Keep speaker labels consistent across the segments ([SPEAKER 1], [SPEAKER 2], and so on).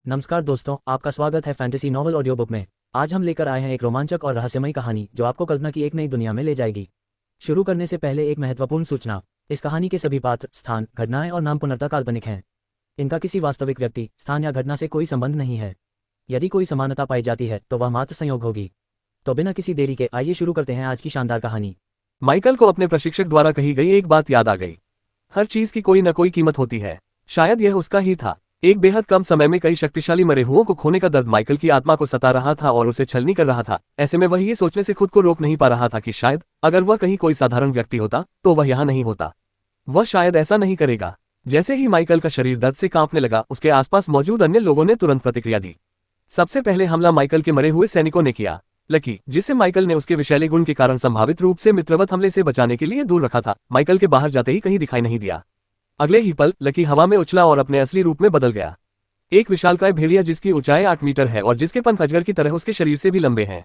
[SPEAKER 1] नमस्कार दोस्तों, आपका स्वागत है फैंटेसी नॉवल ऑडियो बुक में। आज हम लेकर आए हैं एक रोमांचक और रहस्यमयी कहानी जो आपको कल्पना की एक नई दुनिया में ले जाएगी। शुरू करने से पहले एक महत्वपूर्ण सूचना। इस कहानी के सभी पात्र, स्थान, घटनाएं और नाम पूर्णतः काल्पनिक हैं। इनका किसी वास्तविक व्यक्ति, स्थान या घटना से कोई संबंध नहीं है। यदि कोई समानता पाई जाती है तो वह मात्र संयोग होगी। तो बिना किसी देरी के आइए शुरू करते हैं आज की शानदार कहानी।
[SPEAKER 2] माइकल को अपने प्रशिक्षक द्वारा कही गई एक बात याद आ गई। हर चीज की कोई न कोई कीमत होती है। शायद यह उसका ही था। एक बेहद कम समय में कई शक्तिशाली मरे हुओं को खोने का दर्द माइकल की आत्मा को सता रहा था और उसे छलनी कर रहा था। ऐसे में वह ये सोचने से खुद को रोक नहीं पा रहा था कि शायद अगर वह कहीं कोई साधारण व्यक्ति होता तो वह यहाँ नहीं होता। वह शायद ऐसा नहीं करेगा। जैसे ही माइकल का शरीर दर्द से कांपने लगा, उसके आसपास मौजूद अन्य लोगों ने तुरंत प्रतिक्रिया दी। सबसे पहले हमला माइकल के मरे हुए सैनिकों ने किया। लकी, जिसे माइकल ने उसके विषैले गुण के कारण संभावित रूप से मित्रवत हमले से बचाने के लिए दूर रखा था, माइकल के बाहर जाते ही कहीं दिखाई नहीं दिया। अगले ही पल लकी हवा में उछला और अपने असली रूप में बदल गया। एक विशालकाय भेड़िया जिसकी ऊंचाई 8 मीटर है और जिसके पंख अजगर की तरह उसके शरीर से भी लंबे हैं।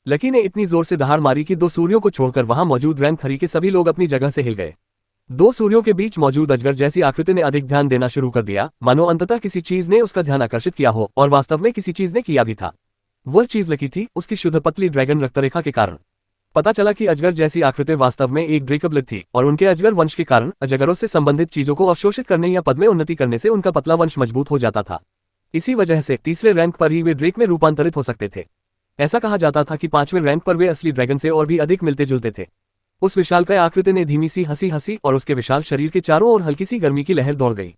[SPEAKER 2] लकी ने इतनी जोर से दहाड़ मारी कि 2 सूर्यों को छोड़कर वहां मौजूद रैंक थरी के सभी लोग अपनी जगह से हिल गए। 2 सूर्यों के बीच मौजूद अजगर जैसी आकृति ने अधिक ध्यान देना शुरू कर दिया, मानो अंततः किसी चीज ने उसका ध्यान आकर्षित किया हो, और वास्तव में किसी चीज ने किया भी था। वह चीज लकी थी, उसकी शुद्ध पतली ड्रैगन रक्तरेखा के कारण। पता चला कि अजगर जैसी आकृति वास्तव में एक ड्रेकब्लिड थी और उनके अजगर वंश के कारण अजगरों से संबंधित चीजों को अवशोषित करने या पद में उन्नति करने से उनका पतला वंश मजबूत हो जाता था। इसी वजह से तीसरे रैंक पर ही वे ड्रेक में रूपांतरित हो सकते थे। ऐसा कहा जाता था कि 5वें रैंक पर वे असली ड्रैगन से और भी अधिक मिलते जुलते थे। उस विशालकाय आकृति ने धीमी सी हंसी हंसी और उसके विशाल शरीर के चारों ओर हल्की सी गर्मी की लहर दौड़ गई।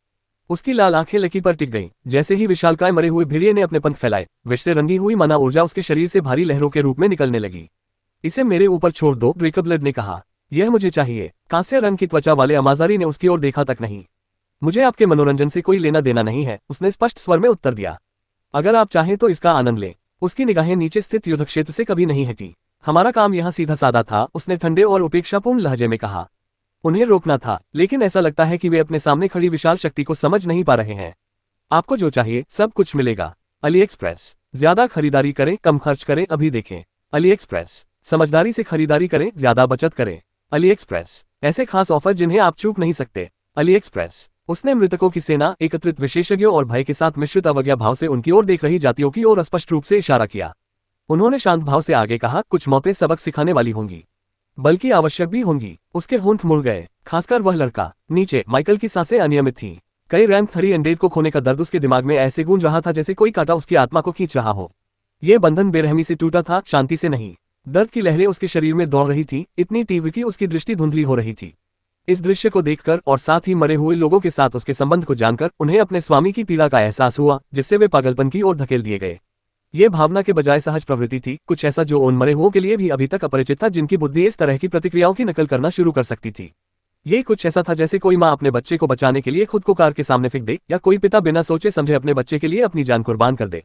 [SPEAKER 2] उसकी लाल आंखें लकी पर टिक गईं। जैसे ही विशालकाय मरे हुए भेड़िए ने अपने पंख फैलाए, विष से रंगी हुई माना ऊर्जा उसके शरीर से भारी लहरों के रूप में निकलने लगी। इसे मेरे ऊपर छोड़ दो, ड्रेकब्लिड ने कहा। यह मुझे चाहिए। कांस्य रंग की त्वचा वाले अमाजारी ने उसकी ओर देखा तक नहीं। मुझे आपके मनोरंजन से कोई लेना देना नहीं है, उसने स्पष्ट स्वर में उत्तर दिया। अगर आप चाहें तो इसका आनंद लें। उसकी निगाहें नीचे स्थित युद्ध क्षेत्र से कभी नहीं हटी। हमारा काम यहाँ सीधा साधा था, उसने ठंडे और उपेक्षापूर्ण लहजे में कहा। उन्हें रोकना था, लेकिन ऐसा लगता है कि वे अपने सामने खड़ी विशाल शक्ति को समझ नहीं पा रहे हैं। आपको जो चाहिए सब कुछ मिलेगा। अली एक्सप्रेस। ज्यादा खरीदारी करें, कम खर्च करें, अभी देखें। अली एक्सप्रेस। समझदारी से खरीदारी करें, ज्यादा बचत करें। अली एक्सप्रेस। ऐसे खास ऑफर जिन्हें आप चूक नहीं सकते। अली एक्सप्रेस। उसने मृतकों की सेना, एकत्रित विशेषज्ञों और भय के साथ मिश्रित अवज्ञा भाव से उनकी ओर देख रही जातियों की ओर स्पष्ट रूप से इशारा किया। उन्होंने शांत भाव से आगे कहा, कुछ मौतें सबक सिखाने वाली होंगी, बल्कि आवश्यक भी होंगी। उसके होंठ मुड़ गए, खासकर वह लड़का। नीचे माइकल की सांसें अनियमित थीं। कई रैंक 3 एंडेड को खोने का दर्द उसके दिमाग में ऐसे गूंज रहा था जैसे कोई कांटा उसकी आत्मा को खींच रहा हो। यह बंधन बेरहमी से टूटा था, शांति से नहीं। दर्द की लहरें उसके शरीर में दौड़ रही थी, इतनी तीव्र कि उसकी दृष्टि धुंधली हो रही थी। इस दृश्य को देखकर और साथ ही मरे हुए लोगों के साथ उसके संबंध को जानकर उन्हें अपने स्वामी की पीड़ा का एहसास हुआ, जिससे वे पागलपन की ओर धकेल दिए गए। ये भावना के बजाय सहज प्रवृत्ति थी, कुछ ऐसा जो उन मरे हुओं के लिए भी अभी तक अपरिचित था, जिनकी बुद्धि इस तरह की प्रतिक्रियाओं की नकल करना शुरू कर सकती थी। ये कुछ ऐसा था जैसे कोई माँ अपने बच्चे को बचाने के लिए खुद को कार के सामने फेंक दे, या कोई पिता बिना सोचे समझे अपने बच्चे के लिए अपनी जान कुर्बान कर दे।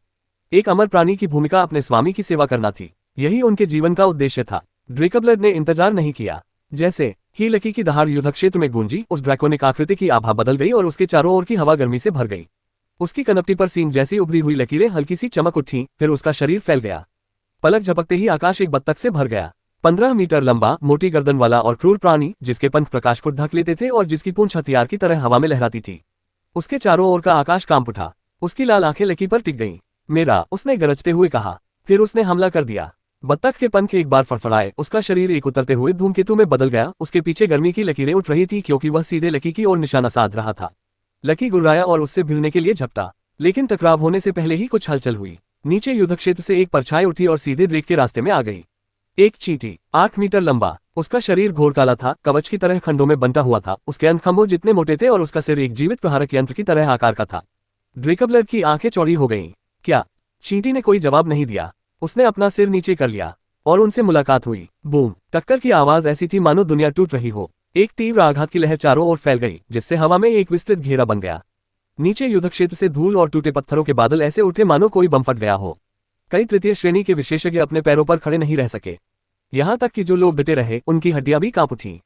[SPEAKER 2] एक अमर प्राणी की भूमिका अपने स्वामी की सेवा करना थी, यही उनके जीवन का उद्देश्य था। ड्रेकब्लिड ने इंतजार नहीं किया। जैसे ही लकी की दहाड़ युद्ध क्षेत्र में गूंजी, उस ड्रैकोनिक आकृति की आभा बदल गई और उसके चारों ओर की हवा गर्मी से भर गई। उसकी कनपटी पर सींग जैसी उभरी हुई लकीरें हल्की सी चमक उठी, फिर उसका शरीर फैल गया। पलक झपकते ही आकाश एक बत्तख से भर गया। 15 मीटर लंबा, मोटी गर्दन वाला और क्रूर प्राणी, जिसके पंख प्रकाश को ढक लेते थे और जिसकी पूंछ हथियार की तरह हवा में लहराती थी। उसके चारों ओर का आकाश कांप उठा। उसकी लाल आंखें लकी पर टिक गईं। मेरा, उसने गरजते हुए कहा। फिर उसने हमला कर दिया। बत्तख के पंख एक बार फड़फड़ाए, उसका शरीर एक उतरते हुए धूमकेतु में बदल गया। उसके पीछे गर्मी की लकीरें उठ रही थी क्योंकि वह सीधे लकी की ओर निशाना साध रहा था। लकी गुर्राया और उससे भिड़ने के लिए झपटा, लेकिन टकराव होने से पहले ही कुछ हलचल हुई। नीचे युद्ध क्षेत्र से एक परछाई उठी और सीधे ड्रेक के रास्ते में आ गई। एक चींटी, 8 मीटर लंबा। उसका शरीर घोर काला था, कवच की तरह खंडों में बंटा हुआ था। उसके अंगखंभों जितने मोटे थे और उसका सिर एक जीवित प्रहारक यंत्र की तरह आकार का था। ड्रेकब्लिड की आंखें चौड़ी हो गईं। क्या? चींटी ने कोई जवाब नहीं दिया। उसने अपना सिर नीचे कर लिया और उनसे मुलाकात हुई। बूम! टक्कर की आवाज ऐसी थी मानो दुनिया टूट रही हो। एक तीव्र आघात की लहर चारों ओर फैल गई, जिससे हवा में एक विस्तृत घेरा बन गया। नीचे युद्ध क्षेत्र से धूल और टूटे पत्थरों के बादल ऐसे उठे मानो कोई बम फट गया हो। कई तृतीय श्रेणी के विशेषज्ञ अपने पैरों पर खड़े नहीं रह सके। यहाँ तक कि जो लोग डटे रहे, उनकी हड्डियां भी कांप उठीं।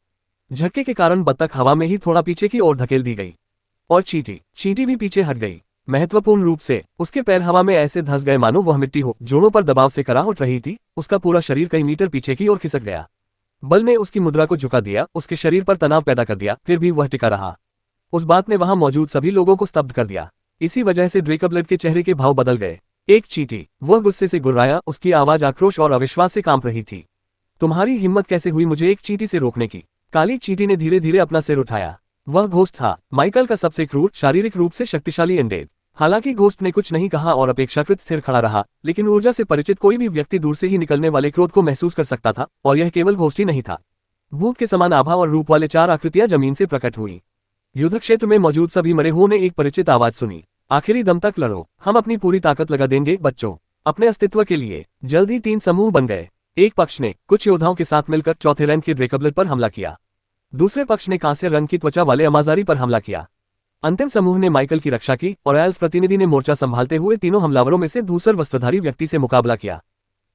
[SPEAKER 2] झटके के कारण बत्तख हवा में ही थोड़ा पीछे की ओर धकेल दी गई और चींटी भी पीछे हट गई। महत्वपूर्ण रूप से उसके पैर हवा में ऐसे धंस गए मानो वह मिट्टी हो, जोड़ों पर दबाव से करा उठ रही थी। उसका पूरा शरीर कई मीटर पीछे की ओर खिसक गया। बल ने उसकी मुद्रा को झुका दिया, उसके शरीर पर तनाव पैदा कर दिया, फिर भी वह टिका रहा। उस बात ने वहां मौजूद सभी लोगों को स्तब्ध कर दिया। इसी वजह से ड्रेकब्लड के चेहरे के भाव बदल गए। एक चींटी, वह गुस्से से गुर्राया, उसकी आवाज आक्रोश और अविश्वास से कांप रही थी। तुम्हारी हिम्मत कैसे हुई मुझे एक चींटी से रोकने की? काली चींटी ने धीरे धीरे अपना सिर उठाया। वह घोस्ट था, माइकल का सबसे क्रूर, शारीरिक रूप से शक्तिशाली एंडेड। हालांकि घोस्ट ने कुछ नहीं कहा और अपेक्षाकृत स्थिर खड़ा रहा, लेकिन ऊर्जा से परिचित कोई भी व्यक्ति दूर से ही निकलने वाले क्रोध को महसूस कर सकता था, और यह केवल घोस्ट ही नहीं था। भूत के समान आभा और रूप वाले 4 आकृतियां जमीन से प्रकट हुई। युद्ध क्षेत्र में मौजूद सभी मरे हुओं ने एक परिचित आवाज सुनी, आखिरी दम तक लड़ो, हम अपनी पूरी ताकत लगा देंगे बच्चों, अपने अस्तित्व के लिए। जल्द ही 3 समूह बन गए। एक पक्ष ने कुछ योद्धाओं के साथ मिलकर चौथे रैंक के ड्रेकब्लड पर हमला किया। दूसरे पक्ष ने कांस्य रंग की त्वचा वाले अमाजारी पर हमला किया। अंतिम समूह ने माइकल की रक्षा की और एल्फ प्रतिनिधि ने मोर्चा संभालते हुए तीनों हमलावरों में से धूसर वस्त्रधारी व्यक्ति से मुकाबला किया।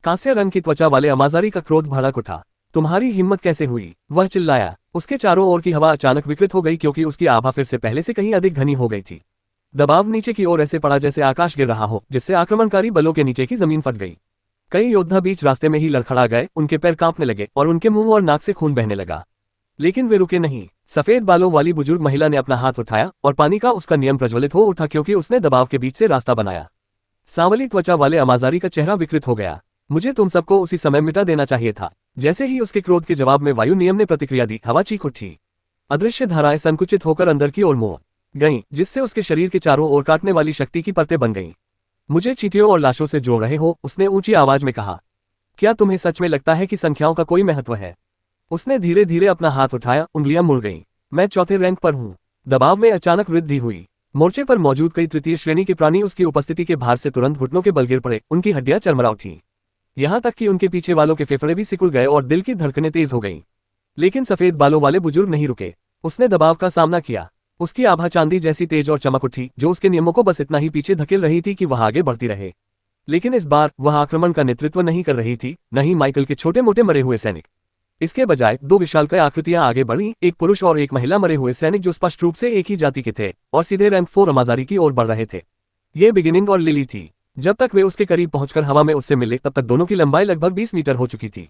[SPEAKER 2] कांस्य रंग की त्वचा वाले अमाजारी का क्रोध भड़क उठा। तुम्हारी हिम्मत कैसे हुई? वह चिल्लाया। उसके चारों ओर की हवा अचानक विकृत हो गई क्योंकि उसकी आभा फिर से पहले से कहीं अधिक घनी हो गई थी। दबाव नीचे की ओर ऐसे पड़ा जैसे आकाश गिर रहा हो, जिससे आक्रमणकारी बलों के नीचे की जमीन फट गई। कई योद्धा बीच रास्ते में ही लड़खड़ा गए, उनके पैर कांपने लगे और उनके मुंह और नाक से खून बहने लगा। लेकिन वे रुके नहीं। सफेद बालों वाली बुजुर्ग महिला ने अपना हाथ उठाया और पानी का उसका नियम प्रज्वलित हो उठा क्योंकि उसने दबाव के बीच से रास्ता बनाया। सांवली त्वचा वाले अमाजारी का चेहरा विकृत हो गया। मुझे तुम सबको उसी समय मिटा देना चाहिए था। जैसे ही उसके क्रोध के जवाब में वायु नियम ने प्रतिक्रिया दी, हवा चीख उठी। अदृश्य धाराएं संकुचित होकर अंदर की ओर मोड़ गईं, जिससे उसके शरीर के चारों ओर काटने वाली शक्ति की परतें बन गईं। मुझे चींटियों और लाशों से जोड़ रहे हो, उसने ऊंची आवाज में कहा। क्या तुम्हें सच में लगता है कि संख्याओं का कोई महत्व है? उसने धीरे धीरे अपना हाथ उठाया, उंगलियां मुड़ गईं। मैं चौथे रैंक पर हूं। दबाव में अचानक वृद्धि हुई। मोर्चे पर मौजूद कई तृतीय श्रेणी के प्राणी उसकी उपस्थिति के भार से तुरंत घुटनों के बल गिर पड़े, उनकी हड्डियां चरमरा उठीं। यहां तक कि उनके पीछे वालों के फेफड़े भी सिकुड़ गए और दिल की धड़कनें तेज हो गईं। लेकिन सफेद बालों वाले बुजुर्ग नहीं रुके। उसने दबाव का सामना किया। उसकी आभा चांदी जैसी तेज और चमक उठी, जो उसके नियमों को बस इतना ही पीछे धकेल रही थी कि वह आगे बढ़ती रहे। लेकिन इस बार वह आक्रमण का नेतृत्व नहीं कर रही थी, न ही माइकल के छोटे मोटे मरे हुए सैनिक। इसके बजाय 2 विशालकाय आकृतियां आगे बढ़ीं, एक पुरुष और एक महिला मरे हुए सैनिक जो स्पष्ट रूप से एक ही जाति के थे और सीधे रैंक 4 अमाजारी की ओर बढ़ रहे थे। ये बिगिनिंग और लिली थी। जब तक वे उसके करीब पहुंचकर हवा में उससे मिले, तब तक दोनों की लंबाई लगभग 20 मीटर हो चुकी थी।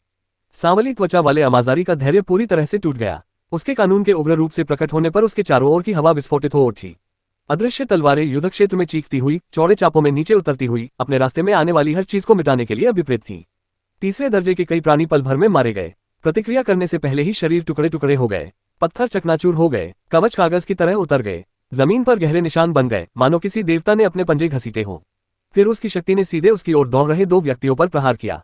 [SPEAKER 2] सांवली त्वचा वाले अमाजारी का धैर्य पूरी तरह से टूट गया। उसके कानून के उग्र रूप से प्रकट होने पर उसके चारों ओर की हवा विस्फोटित हो उठी। अदृश्य तलवारें युद्ध क्षेत्र में चीखती हुई, चौड़े चापों में नीचे उतरती हुई, अपने रास्ते में आने वाली हर चीज को मिटाने के लिए अभिप्रेत थीं। तीसरे दर्जे के कई प्राणी पल भर में मारे गए। प्रतिक्रिया करने से पहले ही शरीर टुकड़े टुकड़े हो गए। पत्थर चकनाचूर हो गए, कवच कागज की तरह उतर गए। जमीन पर गहरे निशान बन गए, मानो किसी देवता ने अपने पंजे घसीटे हों। फिर उसकी शक्ति ने सीधे उसकी ओर दौड़ रहे 2 व्यक्तियों पर प्रहार किया।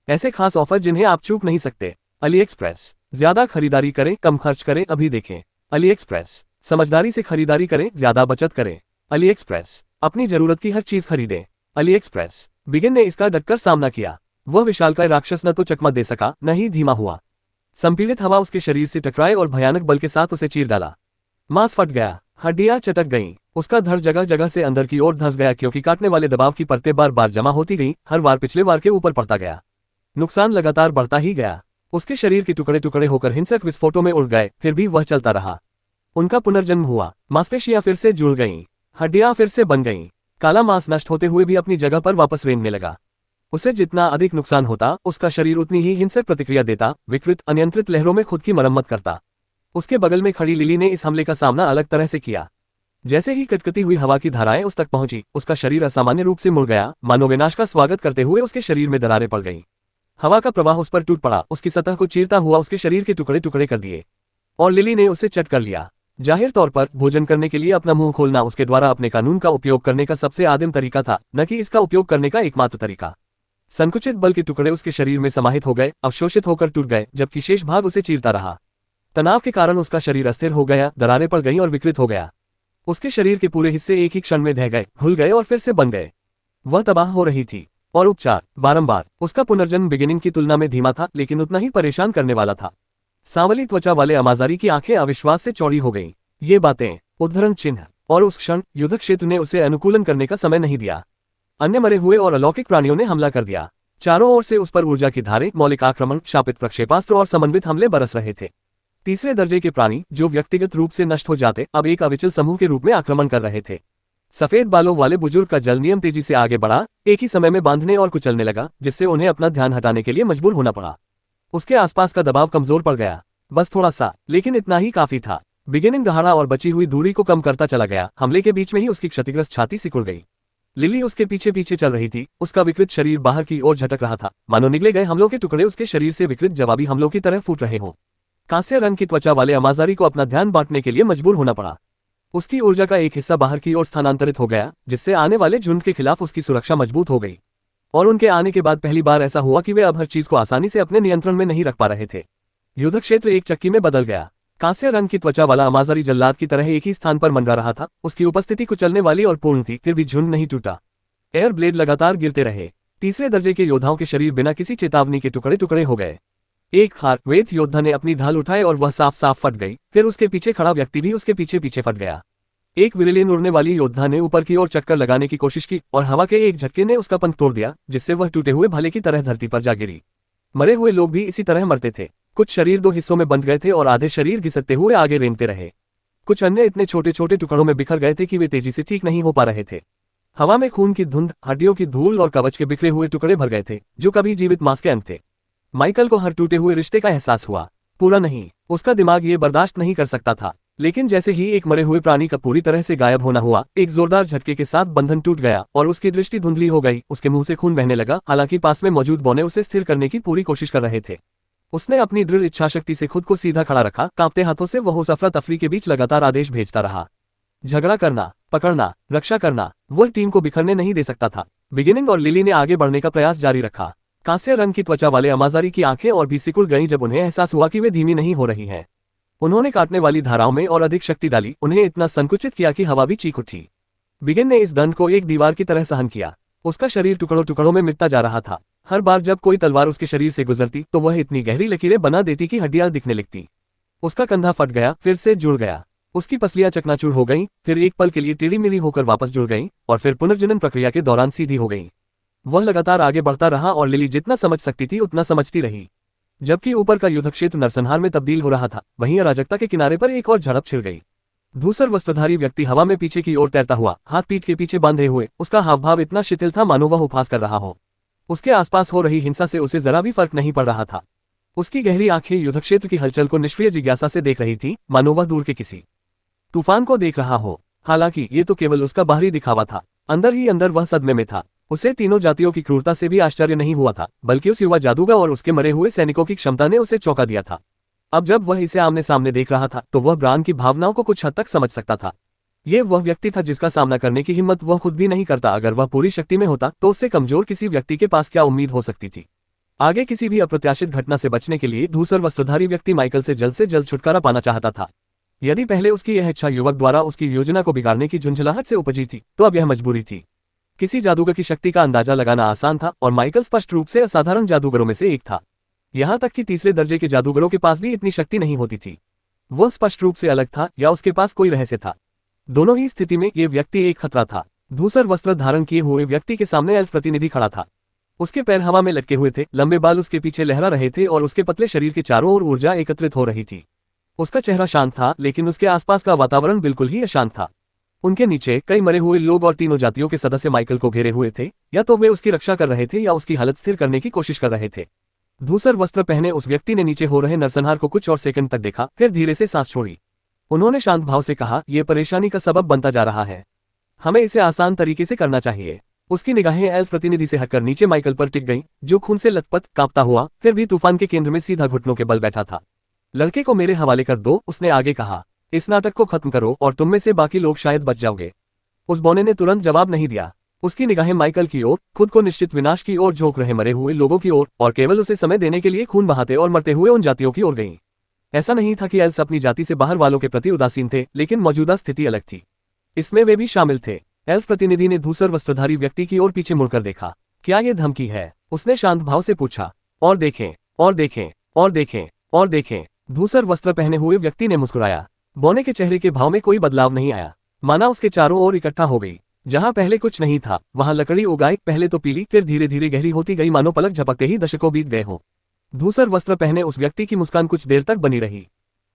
[SPEAKER 2] ऐसे खास ऑफर जिन्हें आप चूक नहीं सकते। अली एक्सप्रेस। ज्यादा खरीदारी करें, कम खर्च करें, अभी देखें। अली एक्सप्रेस। समझदारी से खरीदारी करें, ज्यादा बचत करें। अली एक्सप्रेस। अपनी जरूरत की हर चीज खरीदें। अली एक्सप्रेस। बिगिन ने इसका डटकर सामना किया। वह विशालकाय राक्षस न तो चकमा दे सका, न ही धीमा हुआ। संपीड़ित हवा उसके शरीर से टकराए और भयानक बल के साथ उसे चीर डाला। मांस फट गया, हड्डियां चटक गईं। उसका धड़ जगह जगह से अंदर की ओर धंस गया क्योंकि काटने वाले दबाव की परतें बार बार जमा होती गईं, हर बार पिछले वार के ऊपर पड़ता गया। नुकसान लगातार बढ़ता ही गया। उसके शरीर के टुकड़े टुकड़े होकर हिंसक विस्फोटों में उड़ गए, फिर भी वह चलता रहा। उनका पुनर्जन्म हुआ। मांसपेशियां फिर से जुड़ गईं, हड्डियां फिर से बन गईं। काला मांस नष्ट होते हुए भी अपनी जगह पर वापस रेंगने लगा। उसे जितना अधिक नुकसान होता, उसका शरीर उतनी ही हिंसक प्रतिक्रिया देता, विकृत अनियंत्रित लहरों में खुद की मरम्मत करता। उसके बगल में खड़ी लिली ने इस हमले का सामना अलग तरह से किया। जैसे ही कटकती हुई हवा की धाराएं उस तक पहुंची, उसका शरीर असामान्य रूप से मुड़ गया, मानो विनाश का स्वागत करते हुए उसके शरीर में दरारें पड़ गईं। हवा का प्रवाह उस पर टूट पड़ा, उसकी सतह को चीरता हुआ उसके शरीर के टुकड़े टुकड़े कर दिए। और लिली ने उसे चट कर लिया। जाहिर तौर पर भोजन करने के लिए अपना मुंह खोलना उसके द्वारा अपने कानून का उपयोग करने का सबसे आदिम तरीका था, न कि इसका उपयोग करने का एकमात्र तरीका। संकुचित बल के टुकड़े उसके शरीर में समाहित हो गए, अवशोषित होकर टूट गए, जबकि शेष भाग उसे चीरता रहा। तनाव के कारण उसका शरीर अस्थिर हो गया, दरारें पड़ गईं और विकृत हो गया। उसके शरीर के पूरे हिस्से एक ही क्षण में ढह गए, घुल गए और फिर से बन गए। वह तबाह हो रही थी और उपचार बारंबार। उसका पुनर्जन्म बिगिनिंग की तुलना में धीमा था, लेकिन उतना ही परेशान करने वाला था। सांवली त्वचा वाले अमाजारी की आंखें अविश्वास से चौड़ी हो गईं। ये बातें, उद्धरण चिन्ह, और उस क्षण युद्ध क्षेत्र ने उसे अनुकूलन करने का समय नहीं दिया। अन्य मरे हुए और अलौकिक प्राणियों ने हमला कर दिया। चारों ओर से उस पर ऊर्जा की धारें, मौलिक आक्रमण, शापित प्रक्षेपास्त्र और समन्वित हमले बरस रहे थे। तीसरे दर्जे के प्राणी, जो व्यक्तिगत रूप से नष्ट हो जाते, अब एक अविचल समूह के रूप में आक्रमण कर रहे थे। सफेद बालों वाले बुजुर्ग का जल नियम तेजी से आगे बढ़ा, एक ही समय में बांधने और कुचलने लगा, जिससे उन्हें अपना ध्यान हटाने के लिए मजबूर होना पड़ा। उसके आसपास का दबाव कमजोर पड़ गया, बस थोड़ा सा, लेकिन इतना ही काफी था। बिगिनिंग दहाड़ा और बची हुई दूरी को कम करता चला गया। हमले के बीच में ही उसकी क्षतिग्रस्त छाती सिकुड़ गई। लिली उसके पीछे पीछे चल रही थी, उसका विकृत शरीर बाहर की ओर झटक रहा था, मानो निगले गए हमलों के टुकड़े उसके शरीर से विकृत जवाबी हमलों की तरह फूट रहे हों। कांस्य रंग की त्वचा वाले अमाजारी को अपना ध्यान बांटने के लिए मजबूर होना पड़ा। उसकी ऊर्जा का एक हिस्सा बाहर की ओर स्थानांतरित हो गया, जिससे आने वाले झुंड के खिलाफ उसकी सुरक्षा मजबूत हो गई। और उनके आने के बाद पहली बार ऐसा हुआ कि वे अब हर चीज को आसानी से अपने नियंत्रण में नहीं रख पा रहे थे। युद्ध क्षेत्र एक चक्की में बदल गया। कांस्य रंग की त्वचा वाला अमाजारी जल्लाद की तरह एक ही स्थान पर मंडरा रहा था। उसकी उपस्थिति कुचलने वाली और पूर्ण थी, फिर भी झुंड नहीं टूटा। एयर ब्लेड लगातार गिरते रहे। तीसरे दर्जे के योद्धाओं के शरीर बिना किसी चेतावनी के टुकड़े टुकड़े हो गए। एक खारवेत योद्धा ने अपनी ढाल उठाई और वह साफ साफ फट गई। फिर उसके पीछे खड़ा व्यक्ति भी उसके पीछे पीछे फट गया। एक विरलियन उड़ने वाली योद्धा ने ऊपर की ओर चक्कर लगाने की कोशिश की और हवा के एक झटके ने उसका पंख तोड़ दिया, जिससे वह टूटे हुए भाले की तरह धरती पर जा गिरी। मरे हुए लोग भी इसी तरह मरते थे। कुछ शरीर दो हिस्सों में बंध गए थे और आधे शरीर घिसकते हुए आगे रेंगते रहे। कुछ अन्य इतने छोटे छोटे टुकड़ों में बिखर गए थे कि वे तेजी से ठीक नहीं हो पा रहे थे। हवा में खून की धुंध, हड्डियों की धूल और कवच के बिखरे हुए टुकड़े भर गए थे, जो कभी जीवित मांस के अंग थे। माइकल को हर टूटे हुए रिश्ते का एहसास हुआ। पूरा नहीं, उसका दिमाग ये बर्दाश्त नहीं कर सकता था। लेकिन जैसे ही एक मरे हुए प्राणी का पूरी तरह से गायब होना हुआ, एक जोरदार झटके के साथ बंधन टूट गया और उसकी दृष्टि धुंधली हो गई। उसके मुंह से खून बहने लगा। हालांकि पास में मौजूद बौने उसे स्थिर करने की पूरी कोशिश कर रहे थे। उसने अपनी दृढ़ इच्छाशक्ति से खुद को सीधा खड़ा रखा। कांपते हाथों से वह उस अफरा तफरी के बीच लगातार आदेश भेजता रहा। झगड़ा करना, पकड़ना, रक्षा करना। वह टीम को बिखरने नहीं दे सकता था। बिगिनिंग और लिली ने आगे बढ़ने का प्रयास जारी रखा। कांस्य रंग की त्वचा वाले अमाजारी की आंखें और भी सिकुड़ गईं जब उन्हें एहसास हुआ कि वे धीमी नहीं हो रही हैं। उन्होंने काटने वाली धाराओं में और अधिक शक्ति डाली, उन्हें इतना संकुचित किया कि हवा भी चीख उठी। बिगिन ने इस दंड को एक दीवार की तरह सहन किया। उसका शरीर टुकड़ों टुकड़ों में मिटता जा रहा था। हर बार जब कोई तलवार उसके शरीर से गुजरती तो वह इतनी गहरी लकीरें बना देती कि हड्डियां दिखने लगती। उसका कंधा फट गया, फिर से जुड़ गया। उसकी पसलियां चकनाचूर हो गईं, फिर एक पल के लिए टेढ़ी मेढ़ी होकर वापस जुड़ गईं और फिर पुनर्जनन प्रक्रिया के दौरान सीधी हो गईं। वह लगातार आगे बढ़ता रहा और लिली जितना समझ सकती थी उतना समझती रही। जबकि ऊपर का युद्ध क्षेत्र नरसंहार में तब्दील हो रहा था, वहीं अराजकता के किनारे पर एक और झड़प छिड़ गई। धूसर वस्त्रधारी व्यक्ति हवा में पीछे की ओर तैरता हुआ, हाथ पीठ के पीछे बांधे हुए, उसका हावभाव इतना शिथिल था मानो वह उपहास कर रहा हो। उसके आसपास हो रही हिंसा से उसे जरा भी फर्क नहीं पड़ रहा था। उसकी गहरी आंखें युद्ध क्षेत्र की हलचल को निष्क्रिय जिज्ञासा से देख रही थी, मानो वह दूर के किसी तूफान को देख रहा हो। हालांकि ये तो केवल उसका बाहरी दिखावा था। अंदर ही अंदर वह सदमे में था। उसे तीनों जातियों की क्रूरता से भी आश्चर्य नहीं हुआ था, बल्कि उस युवा जादूगर और उसके मरे हुए सैनिकों की क्षमता ने उसे चौंका दिया था। अब जब वह इसे आमने सामने देख रहा था तो वह ब्रान की भावनाओं को कुछ हद तक समझ सकता था। यह वह व्यक्ति था जिसका सामना करने की हिम्मत वह खुद भी नहीं करता। अगर वह पूरी शक्ति में होता तो उससे कमजोर किसी व्यक्ति के पास क्या उम्मीद हो सकती थी। आगे किसी भी अप्रत्याशित घटना से बचने के लिए धूसर वस्त्रधारी व्यक्ति माइकल से जल्द छुटकारा पाना चाहता था। यदि पहले उसकी यह इच्छा युवक द्वारा उसकी योजना को बिगाड़ने की झुंझलाहट से उपजी थी, तो अब यह मजबूरी थी। किसी जादूगर की शक्ति का अंदाजा लगाना आसान था और माइकल स्पष्ट रूप से असाधारण जादूगरों में से एक था। यहां तक कि तीसरे दर्जे के जादूगरों के पास भी इतनी शक्ति नहीं होती थी। वह स्पष्ट रूप से अलग था या उसके पास कोई रहस्य था। दोनों ही स्थिति में यह व्यक्ति एक खतरा था। धूसर वस्त्र धारण किए हुए व्यक्ति के सामने एल्फ प्रतिनिधि खड़ा था। उसके पैर हवा में लटके हुए थे, लंबे बाल उसके पीछे लहरा रहे थे और उसके पतले शरीर के चारों ओर ऊर्जा एकत्रित हो रही थी। उसका चेहरा शांत था, लेकिन उसके आसपास का वातावरण बिल्कुल ही अशांत था। उनके नीचे कई मरे हुए लोग और तीनों जातियों के सदस्य माइकल को घेरे हुए थे। या तो वे उसकी रक्षा कर रहे थे या उसकी हालत स्थिर करने की कोशिश कर रहे थे। धूसर वस्त्र पहने उस व्यक्ति ने नीचे हो रहे नरसंहार को कुछ और सेकंड तक देखा, फिर धीरे से सांस छोड़ी। उन्होंने शांत भाव से कहा, यह परेशानी का सबब बनता जा रहा है। हमें इसे आसान तरीके से करना चाहिए। उसकी निगाहें एल्फ प्रतिनिधि से हटकर नीचे माइकल पर टिक गईं, जो खून से लथपथ कांपता हुआ फिर भी तूफान के केंद्र में सीधा घुटनों के बल बैठा था। लड़के को मेरे हवाले कर दो, उसने आगे कहा। इस नाटक को खत्म करो और तुम में से बाकी लोग शायद बच जाओगे। उस बौने ने तुरंत जवाब नहीं दिया। उसकी निगाहें माइकल की ओर, खुद को निश्चित विनाश की ओर झोंक रहे मरे हुए लोगों की ओर और केवल उसे समय देने के लिए खून बहाते और मरते हुए उन जातियों की ओर गईं। ऐसा नहीं था कि एल्फ्स अपनी जाति से बाहर वालों के प्रति उदासीन थे, लेकिन मौजूदा स्थिति अलग थी। इसमें वे भी शामिल थे। एल्फ प्रतिनिधि ने धूसर वस्त्रधारी व्यक्ति की ओर पीछे मुड़कर देखा। क्या यह धमकी है? उसने शांत भाव से पूछा। और देखें, और देखें, और देखें, और देखें। धूसर वस्त्र पहने हुए व्यक्ति ने मुस्कुराया। बौने के चेहरे के भाव में कोई बदलाव नहीं आया, माना उसके चारों ओर इकट्ठा हो गई। जहां पहले कुछ नहीं था वहां लकड़ी उगाई, पहले तो पीली फिर धीरे धीरे गहरी होती गई, मानो पलक झपकते ही दशकों बीत गए हों। धूसर वस्त्र पहने उस व्यक्ति की मुस्कान कुछ देर तक बनी रही।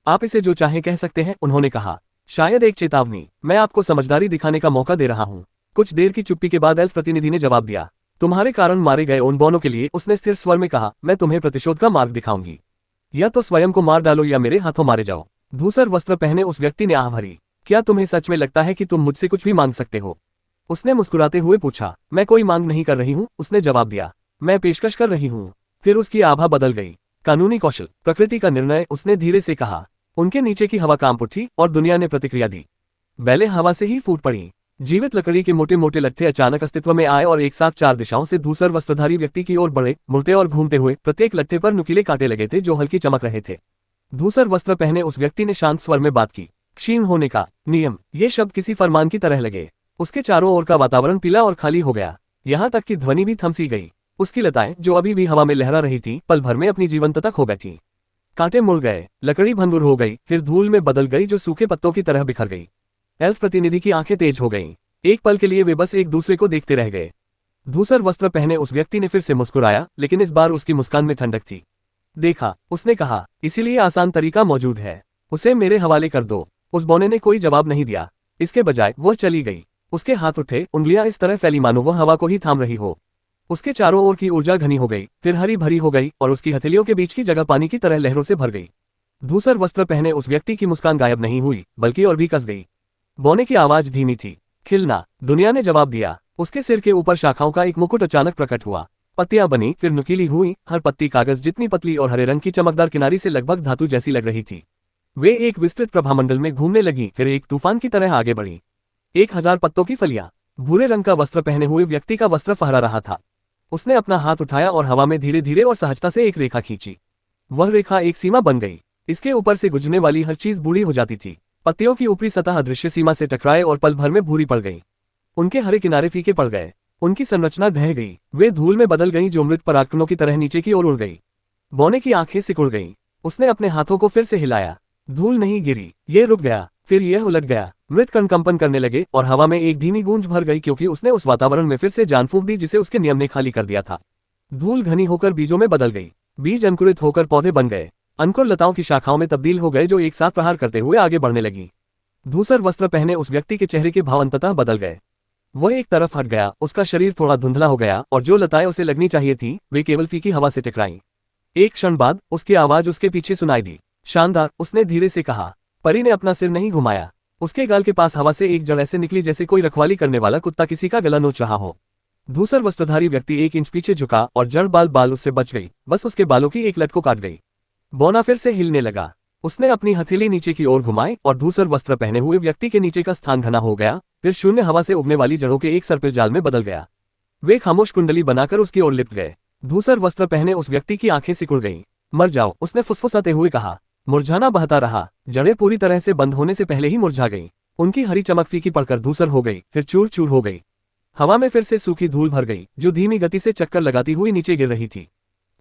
[SPEAKER 2] आप इसे जो चाहे कह सकते हैं, उन्होंने कहा। शायद एक चेतावनी। मैं आपको समझदारी दिखाने का मौका दे रहा हूं। कुछ देर की चुप्पी के बाद एल्फ प्रतिनिधि ने जवाब दिया। तुम्हारे कारण मारे गए उन बौनों के लिए, उसने स्थिर स्वर में कहा, मैं तुम्हें प्रतिशोध का मार्ग दिखाऊंगी। या तो स्वयं को मार डालो या मेरे हाथों मारे जाओ। धूसर वस्त्र पहने उस व्यक्ति ने आह भरी। क्या तुम्हें सच में लगता है कि तुम मुझसे कुछ भी मांग सकते हो? उसने मुस्कुराते हुए पूछा। मैं कोई मांग नहीं कर रही हूँ, उसने जवाब दिया। मैं पेशकश कर रही हूँ। फिर उसकी आभा बदल गई। कानूनी कौशल, प्रकृति का निर्णय, उसने धीरे से कहा। उनके नीचे की हवा कांप उठी और दुनिया ने प्रतिक्रिया दी। बैलें हवा से ही फूट पड़ी। जीवित लकड़ी के मोटे मोटे लट्ठे अचानक अस्तित्व में आए और एक साथ 4 दिशाओं से धूसर वस्त्रधारी व्यक्ति की ओर बढ़े, मुड़ते और घूमते हुए। प्रत्येक लट्ठे पर नुकीले कांटे लगे थे जो हल्की चमक रहे थे। धूसर वस्त्र पहने उस व्यक्ति ने शांत स्वर में बात की। क्षीण होने का नियम, ये शब्द किसी फरमान की तरह लगे। उसके चारों ओर का वातावरण पीला और खाली हो गया। यहाँ तक कि ध्वनि भी थमसी गई। उसकी लताएं, जो अभी भी हवा में लहरा रही थी, पल भर में अपनी जीवंतता खो बैठी। कांटे मुड़ गए, लकड़ी भंगुर हो गई, फिर धूल में बदल गई जो सूखे पत्तों की तरह बिखर गई। एल्फ प्रतिनिधि की आंखें तेज हो गईं। एक पल के लिए वे बस एक दूसरे को देखते रह गए। धूसर वस्त्र पहने उस व्यक्ति ने फिर से मुस्कुराया, लेकिन इस बार उसकी मुस्कान में ठंडक थी। देखा, उसने कहा, इसीलिए आसान तरीका मौजूद है। उसे मेरे हवाले कर दो। उस बौने ने कोई जवाब नहीं दिया। इसके बजाय वह चली गई। उसके हाथ उठे, उंगलियां इस तरह फैली मानो वह हवा को ही थाम रही हो। उसके चारों ओर की ऊर्जा घनी हो गई, फिर हरी भरी हो गई और उसकी हथेलियों के बीच की जगह पानी की तरह लहरों से भर गई। धूसर वस्त्र पहने उस व्यक्ति की मुस्कान गायब नहीं हुई, बल्कि और भी कस गई। बौने की आवाज धीमी थी। खिलना, दुनिया ने जवाब दिया। उसके सिर के ऊपर शाखाओं का एक मुकुट अचानक प्रकट हुआ। पत्तियां बनी, फिर नुकीली हुई, हर पत्ती कागज जितनी पतली और हरे रंग की चमकदार किनारी से लगभग धातु जैसी लग रही थी। वे एक विस्तृत प्रभामंडल में घूमने लगी, फिर एक तूफान की तरह आगे बढ़ी। 1000 पत्तों की फलियां। भूरे रंग का वस्त्र पहने हुए व्यक्ति का वस्त्र फहरा रहा था। उसने अपना हाथ उठाया और हवा में धीरे धीरे और सहजता से एक रेखा खींची। वह रेखा एक सीमा बन गई। इसके ऊपर से गुजरने वाली हर चीज बूढ़ी हो जाती थी। पत्तियों की ऊपरी सतह अदृश्य सीमा से टकराए और पल भर में भूरी पड़ गई। उनके हरे किनारे फीके पड़ गए। उनकी संरचना ढह गई। वे धूल में बदल गईं जो मृत परागकणों की तरह नीचे की ओर उड़ गई। बौने की आंखें सिकुड़ गईं। उसने अपने हाथों को फिर से हिलाया। धूल नहीं गिरी, ये रुक गया, फिर यह उलट गया। मृत कण कंपन करने लगे और हवा में एक धीमी गूंज भर गई, क्योंकि उसने उस वातावरण में फिर से जान फूंक दी जिसे उसके नियम ने खाली कर दिया था। धूल घनी होकर बीजों में बदल गई। बीज अंकुरित होकर पौधे बन गए। अंकुर लताओं की शाखाओं में तब्दील हो गए जो एक साथ प्रहार करते हुए आगे बढ़ने लगी। धूसर वस्त्र पहने उस व्यक्ति के चेहरे के भाव अंततः बदल गए। वह एक तरफ हट गया, उसका शरीर थोड़ा धुंधला हो गया और जो लताएं उसे लगनी चाहिए थी वे केवल फीकी हवा से टकराईं। एक क्षण बाद उसकी आवाज उसके पीछे सुनाई दी। शानदार, उसने धीरे से कहा। परी ने अपना सिर नहीं घुमाया। उसके गाल के पास हवा से एक जड़ ऐसे निकली जैसे कोई रखवाली करने वाला कुत्ता किसी का गला नोच रहा हो। धूसर वस्त्रधारी व्यक्ति 1 इंच पीछे झुका और जड़ बाल उससे बच गई, बस उसके बालों की एक लट को काट गई। बौना फिर से हिलने लगा। उसने अपनी हथेली नीचे की ओर घुमाई और धूसर वस्त्र पहने हुए व्यक्ति के नीचे का स्थान घना हो गया, फिर शून्य हवा से उगने वाली जड़ों के एक सर्पिल जाल में बदल गया। वे खामोश कुंडली बनाकर उसकी ओर लिपट गए। धूसर वस्त्र पहने उस व्यक्ति की आंखें सिकुड़ गईं। मर जाओ, उसने फुसफुसाते हुए कहा। मुरझाना बहता रहा। जड़ें पूरी तरह से बंद होने से पहले ही मुरझा गईं। उनकी हरी चमक फीकी पड़कर धूसर हो गई, फिर चूर चूर हो गई। हवा में फिर से सूखी धूल भर गई, जो धीमी गति से चक्कर लगाती हुई नीचे गिर रही थी।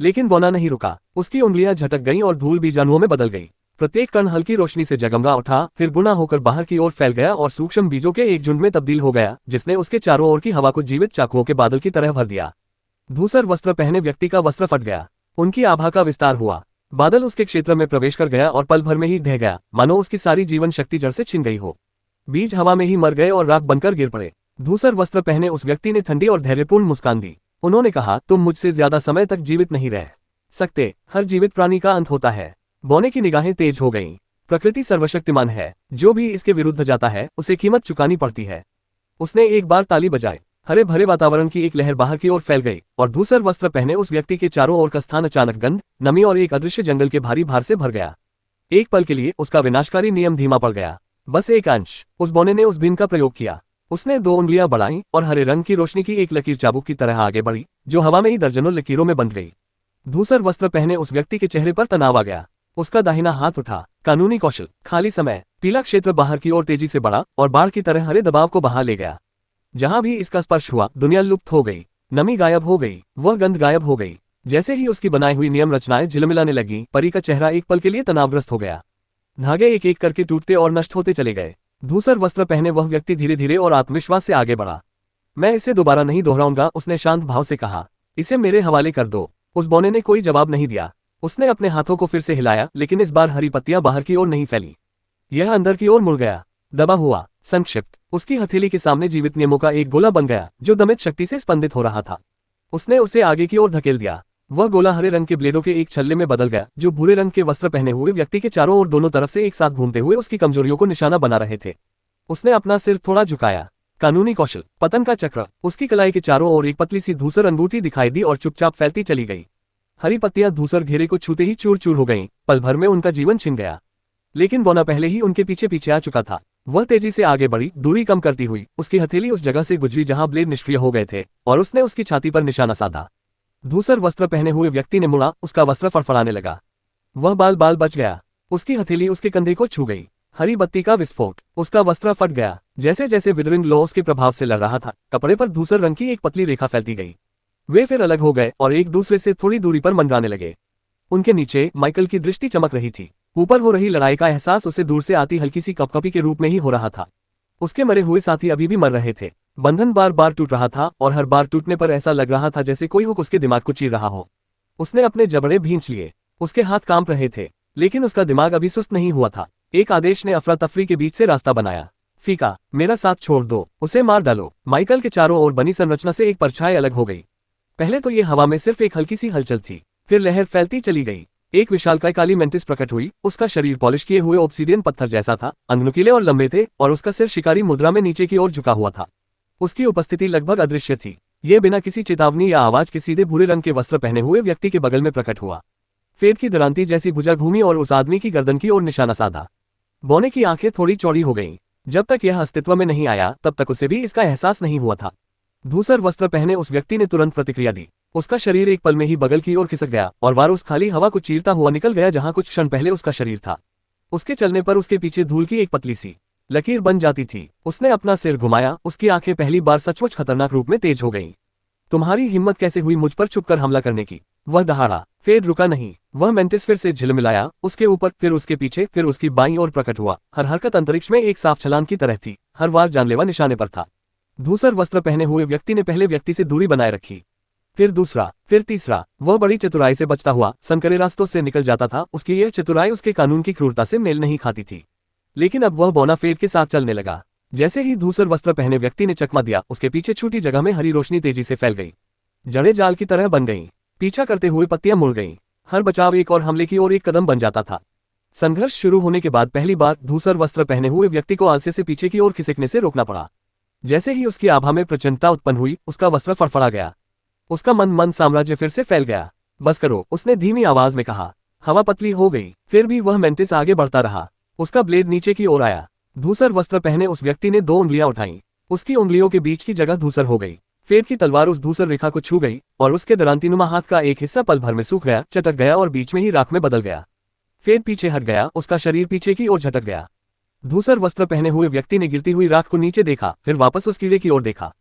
[SPEAKER 2] लेकिन बौना नहीं रुका। उसकी उंगलियां झटक गईं और धूल बीजाणुओं में बदल गई। प्रत्येक कण हल्की रोशनी से जगमगा उठा, फिर गुना होकर बाहर की ओर फैल गया और सूक्ष्म बीजों के एक झुंड में तब्दील हो गया, जिसने उसके चारों ओर की हवा को जीवित चाकुओं के बादल की तरह भर दिया। धूसर वस्त्र पहने व्यक्ति का वस्त्र फट गया। उनकी आभा का विस्तार हुआ। बादल उसके क्षेत्र में प्रवेश कर गया और पल भर में ही ढह गया, मानो उसकी सारी जीवन शक्ति जड़ से छिन गई हो। बीज हवा में ही मर गए और राख बनकर गिर पड़े। धूसर वस्त्र पहने उस व्यक्ति ने ठंडी और धैर्यपूर्ण मुस्कान दी। उन्होंने कहा, तुम मुझसे ज्यादा समय तक जीवित नहीं रह सकते। हर जीवित प्राणी का अंत होता है। बौने की निगाहें तेज हो गईं। प्रकृति सर्वशक्तिमान है। जो भी इसके विरुद्ध जाता है उसे कीमत चुकानी पड़ती है। उसने एक बार ताली बजाई। हरे भरे वातावरण की एक लहर बाहर की ओर फैल गई और धूसर वस्त्र पहने उस व्यक्ति के चारों ओर का स्थान अचानक गंध, नमी और एक अदृश्य जंगल के भारी भार से भर गया। एक पल के लिए उसका विनाशकारी नियम धीमा पड़ गया। बस एक अंश। उस बौने ने उस भिन्न का प्रयोग किया। उसने 2 उंगलियां बढ़ाईं और हरे रंग की रोशनी की एक लकीर चाबुक की तरह आगे बढ़ी, जो हवा में ही दर्जनों लकीरों में बंध गई। धूसर वस्त्र पहने उस व्यक्ति के चेहरे पर तनाव आ गया। उसका दाहिना हाथ उठा। कानूनी कौशल, खाली समय। पीला क्षेत्र बाहर की ओर तेजी से बढ़ा और बाढ़ की तरह हरे दबाव को बहा ले गया। जहां भी इसका स्पर्श हुआ दुनिया लुप्त हो गई। नमी गायब हो गई, वह गंध गायब हो गई। जैसे ही उसकी बनाई हुई नियम रचनाएं झिलमिलाने लगी, परी का चेहरा एक पल के लिए तनावग्रस्त हो गया। धागे एक एक करके टूटते और नष्ट होते चले गए। धूसर वस्त्र पहने वह व्यक्ति धीरे धीरे और आत्मविश्वास से आगे बढ़ा। मैं इसे दोबारा नहीं दोहराऊंगा, उसने शांत भाव से कहा। इसे मेरे हवाले कर दो। उस बौने ने कोई जवाब नहीं दिया। उसने अपने हाथों को फिर से हिलाया, लेकिन इस बार हरी पत्तियां बाहर की ओर नहीं फैली। यह अंदर की ओर मुड़ गया, दबा हुआ, संक्षिप्त। उसकी हथेली के सामने जीवित नियमों का एक गोला बन गया, जो दमित शक्ति से स्पंदित हो रहा था। उसने उसे आगे की ओर धकेल दिया। वह गोला हरे रंग के ब्लेडों के एक छल्ले में बदल गया जो भूरे रंग के वस्त्र पहने हुए व्यक्ति के चारों ओर दोनों तरफ से एक साथ घूमते हुए उसकी कमजोरियों को निशाना बना रहे थे। उसने अपना सिर थोड़ा झुकाया। कानूनी कौशल, पतन का चक्र। उसकी कलाई के चारों ओर एक पतली सी धूसर अंगूठी दिखाई दी और चुपचाप फैलती चली गई। हरी पत्तियां धूसर घेरे को छूते ही चूर चूर हो गईं। पल भर में उनका जीवन छिन गया। लेकिन बोना पहले ही उनके पीछे पीछे आ चुका था। वह तेजी से आगे बढ़ी, दूरी कम करती हुई। उसकी हथेली उस जगह से गुजरी जहां ब्लेड निष्क्रिय हो गए थे और उसने उसकी छाती पर निशाना साधा। धूसर वस्त्र पहने हुए व्यक्ति ने मुड़ा, उसका वस्त्र फड़फड़ाने लगा। वह बाल बाल बच गया। उसकी हथेली उसके कंधे को छू गई। हरी बत्ती का विस्फोट, उसका वस्त्र फट गया। जैसे जैसे विदरिंग लो उसके प्रभाव से लड़ रहा था, कपड़े पर धूसर रंग की एक पतली रेखा फैलती गई। वे फिर अलग हो गए और एक दूसरे से थोड़ी दूरी पर मंडराने लगे। उनके नीचे माइकल की दृष्टि चमक रही थी। ऊपर हो रही लड़ाई का एहसास उसे दूर से आती हल्की सी कपकपी के रूप में ही हो रहा था। उसके मरे हुए साथी अभी भी मर रहे थे। बंधन बार बार टूट रहा था और हर बार टूटने पर ऐसा लग रहा था जैसे कोई हुक उसके दिमाग को चीर रहा हो। उसने अपने जबड़े भींच लिए। उसके हाथ कांप रहे थे, लेकिन उसका दिमाग अभी सुस्त नहीं हुआ था। एक आदेश ने अफरा तफरी के बीच से रास्ता बनाया। फीका, मेरा साथ छोड़ दो, उसे मार डालो। माइकल के चारों ओर बनी संरचना से एक परछाई अलग हो गई। पहले तो ये हवा में सिर्फ एक हल्की सी हलचल थी, फिर लहर फैलती चली गई। एक विशालकाय काली मेंटिस प्रकट हुई। उसका शरीर पॉलिश किए हुए ऑब्सीडियन पत्थर जैसा था, अंग नुकीले और लंबे थे और उसका सिर शिकारी मुद्रा में नीचे की ओर झुका हुआ था। उसकी उपस्थिति लगभग अदृश्य थी। ये बिना किसी चेतावनी या आवाज के सीधे भूरे रंग के वस्त्र पहने हुए व्यक्ति के बगल में प्रकट हुआ। फेड की दरांती जैसी भुजा घूमी और उस आदमी की गर्दन की ओर निशाना साधा। बोने की आंखें थोड़ी चौड़ी हो गईं। जब तक यह अस्तित्व में नहीं आया तब तक उसे भी इसका एहसास नहीं हुआ था। धूसर वस्त्र पहने उस व्यक्ति ने तुरंत प्रतिक्रिया दी। उसका शरीर एक पल में ही बगल की ओर खिसक गया और वार उस खाली हवा को चीरता हुआ निकल गया जहां कुछ क्षण पहले उसका शरीर था। उसके चलने पर उसके पीछे धूल की एक पतली सी लकीर बन जाती थी। उसने अपना सिर घुमाया। उसकी आंखें पहली बार सचमुच खतरनाक रूप में तेज हो गईं। तुम्हारी हिम्मत कैसे हुई मुझ पर छुपकर हमला करने की? वह दहाड़ा। फेड रुका नहीं। वह मेंटिस फिर से झिलमिलाया, उसके ऊपर, फिर उसके पीछे, फिर उसकी बाईं ओर प्रकट हुआ। हर हरकत अंतरिक्ष में एक साफ छलांग की तरह थी। हर वार जानलेवा निशाने पर था। धूसर वस्त्र पहने हुए व्यक्ति ने पहले व्यक्ति से दूरी बनाए रखी, फिर दूसरा, फिर तीसरा। वह बड़ी चतुराई से बचता हुआ संकरे रास्तों से निकल जाता था। उसकी यह चतुराई उसके कानून की क्रूरता से मेल नहीं खाती थी। लेकिन अब वह बोना फेड के साथ चलने लगा। जैसे ही धूसर वस्त्र पहने व्यक्ति ने चकमा दिया, उसके पीछे छोटी जगह में हरी रोशनी तेजी से फैल गई। जड़ें जाल की तरह बन गईं। पीछा करते हुए पत्तियां मुड़ गईं। हर बचाव एक और हमले की ओर एक कदम बन जाता था। संघर्ष शुरू होने के बाद पहली बार धूसर वस्त्र पहने हुए व्यक्ति को आलसे से पीछे की ओर खिसकने से रोकना पड़ा। जैसे ही उसकी आभा में प्रचंडता उत्पन्न हुई, उसका वस्त्र फड़फड़ा गया। उसका मन साम्राज्य फिर से फैल गया। बस करो, उसने धीमी आवाज में कहा। हवा पतली हो गई, फिर भी वह मेंटिस आगे बढ़ता रहा। उसका ब्लेड नीचे की ओर आया। धूसर वस्त्र पहने उस व्यक्ति ने 2 उंगलियां उठाईं। उसकी उंगलियों के बीच की जगह धूसर हो गई। फेड की तलवार उस धूसर रेखा को छू गई और उसके दरांतीनुमा हाथ का एक हिस्सा पल भर में सूख गया, चटक गया और बीच में ही राख में बदल गया। फेड पीछे हट गया। उसका शरीर पीछे की ओर झटक गया। धूसर वस्त्र पहने हुए व्यक्ति ने गिरती हुई राख को नीचे देखा, फिर वापस उस कीड़े की ओर देखा।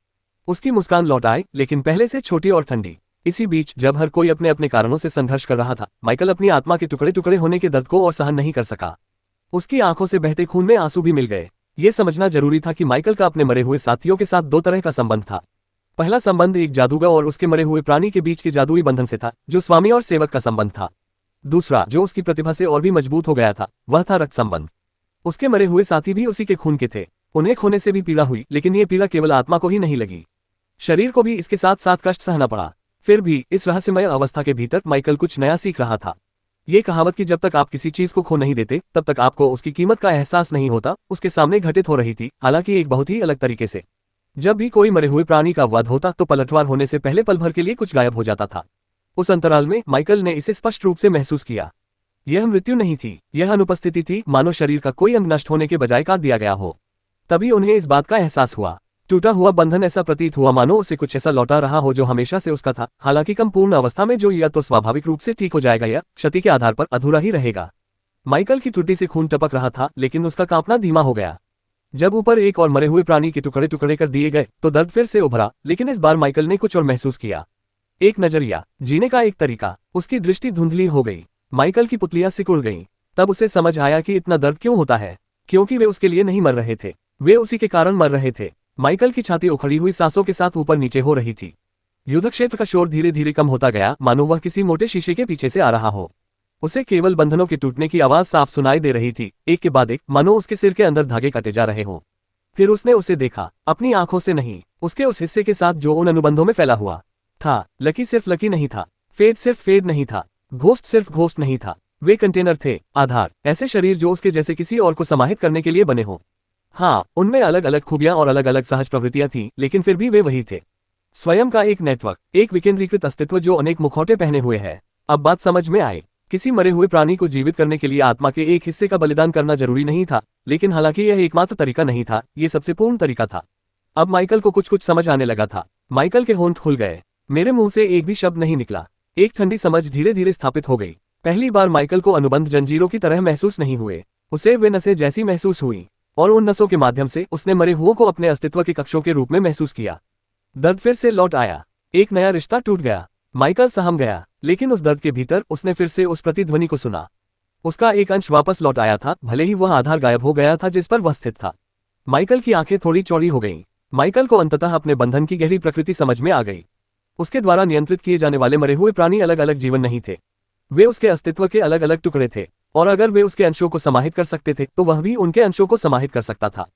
[SPEAKER 2] उसकी मुस्कान लौट आई, लेकिन पहले से छोटी और ठंडी। इसी बीच जब हर कोई अपने अपने कारणों से संघर्ष कर रहा था, माइकल अपनी आत्मा के टुकड़े टुकड़े होने के दर्द को और सहन नहीं कर सका। उसकी आंखों से बहते खून में आंसू भी मिल गए। ये समझना जरूरी था कि माइकल का अपने मरे हुए साथियों के साथ 2 तरह का संबंध था। पहला संबंध एक जादूगर और उसके मरे हुए प्राणी के बीच के जादुई बंधन से था, जो स्वामी और सेवक का संबंध था। दूसरा, जो उसकी प्रतिभा से और भी मजबूत हो गया था, वह था रक्त संबंध। उसके मरे हुए साथी भी उसी के खून के थे। उन्हें खोने से भी पीड़ा हुई, लेकिन ये पीड़ा केवल आत्मा को ही नहीं लगी, शरीर को भी इसके साथ साथ कष्ट सहना पड़ा। फिर भी इस रहस्यमय अवस्था के भीतर माइकल कुछ नया सीख रहा था। ये कहावत कि जब तक आप किसी चीज को खो नहीं देते तब तक आपको उसकी कीमत का एहसास नहीं होता, उसके सामने घटित हो रही थी, हालांकि एक बहुत ही अलग तरीके से। जब भी कोई मरे हुए प्राणी का वध होता तो पलटवार होने से पहले पल भर के लिए कुछ गायब हो जाता था। उस अंतराल में माइकल ने इसे स्पष्ट रूप से महसूस किया। यह मृत्यु नहीं थी, यह अनुपस्थिति थी, मानो शरीर का कोई अंग नष्ट होने के बजाय काट दिया गया हो। तभी उन्हें इस बात का एहसास हुआ। टूटा हुआ बंधन ऐसा प्रतीत हुआ मानो उसे कुछ ऐसा लौटा रहा हो जो हमेशा से उसका था, हालांकि कम पूर्ण अवस्था में, जो या तो स्वाभाविक रूप से ठीक हो जाएगा या क्षति के आधार पर अधूरा ही रहेगा। माइकल की त्रुटि से खून टपक रहा था, लेकिन उसका कांपना धीमा हो गया। जब ऊपर एक और मरे हुए प्राणी के टुकड़े टुकड़े कर दिए गए तो दर्द फिर से उभरा, लेकिन इस बार माइकल ने कुछ और महसूस किया। एक नजरिया, जीने का एक तरीका। उसकी दृष्टि धुंधली हो गई। माइकल की पुतलियां सिकुड़ गईं। तब उसे समझ आया कि इतना दर्द क्यों होता है, क्योंकि वे उसके लिए नहीं मर रहे थे, वे उसी के कारण मर रहे थे। माइकल की छाती उखड़ी हुई सांसों के साथ ऊपर नीचे हो रही थी। युद्ध क्षेत्र का शोर धीरे धीरे कम होता गया, मानो वह किसी मोटे शीशे के पीछे से आ रहा हो। उसे केवल बंधनों के टूटने की आवाज साफ सुनाई दे रही थी, एक के बाद एक, मानो उसके सिर के अंदर धागे काटे जा रहे हों। फिर उसने उसे देखा, अपनी आंखों से नहीं, उसके उस हिस्से के साथ जो उन अनुबंधों में फैला हुआ था। लकी सिर्फ लकी नहीं था, फेड सिर्फ फेड नहीं था, घोस्ट सिर्फ घोस्ट नहीं था, वे कंटेनर थे, आधार, ऐसे शरीर जो उसके जैसे किसी और को समाहित करने के लिए बने हों। हाँ, उनमें अलग अलग खूबियां और अलग अलग सहज प्रवृत्तियां थीं, लेकिन फिर भी वे वही थे। स्वयं का एक नेटवर्क, एक विकेंद्रीकृत अस्तित्व जो अनेक मुखौटे पहने हुए है। अब बात समझ में आए। किसी मरे हुए प्राणी को जीवित करने के लिए आत्मा के एक हिस्से का बलिदान करना जरूरी नहीं था, लेकिन हालांकि यह एकमात्र तरीका नहीं था, ये सबसे पूर्ण तरीका था। अब माइकल को कुछ कुछ समझ आने लगा था। माइकल के होंठ खुल गए। मेरे मुंह से एक भी शब्द नहीं निकला। एक ठंडी समझ धीरे धीरे स्थापित हो गई। पहली बार माइकल को अनुबंध जंजीरों की तरह महसूस नहीं हुए, उसे वे नसें जैसी महसूस हुई, और उन नसों के माध्यम से उसने मरे हुओं को अपने अस्तित्व के कक्षों के रूप में महसूस किया। दर्द फिर से लौट आया, एक नया रिश्ता टूट गया। माइकल सहम गया, लेकिन उस दर्द के भीतर उसने फिर से उस प्रतिध्वनि को सुना। उसका एक अंश वापस लौट आया था, भले ही वह आधार गायब हो गया था जिस पर वह स्थित था। माइकल की आंखें थोड़ी चौड़ी हो गईं। माइकल को अंततः अपने बंधन की गहरी प्रकृति समझ में आ गई। उसके द्वारा नियंत्रित किए जाने वाले मरे हुए प्राणी अलग अलग जीवन नहीं थे, वे उसके अस्तित्व के अलग अलग टुकड़े थे, और अगर वे उसके अंशों को समाहित कर सकते थे तो वह भी उनके अंशों को समाहित कर सकता था।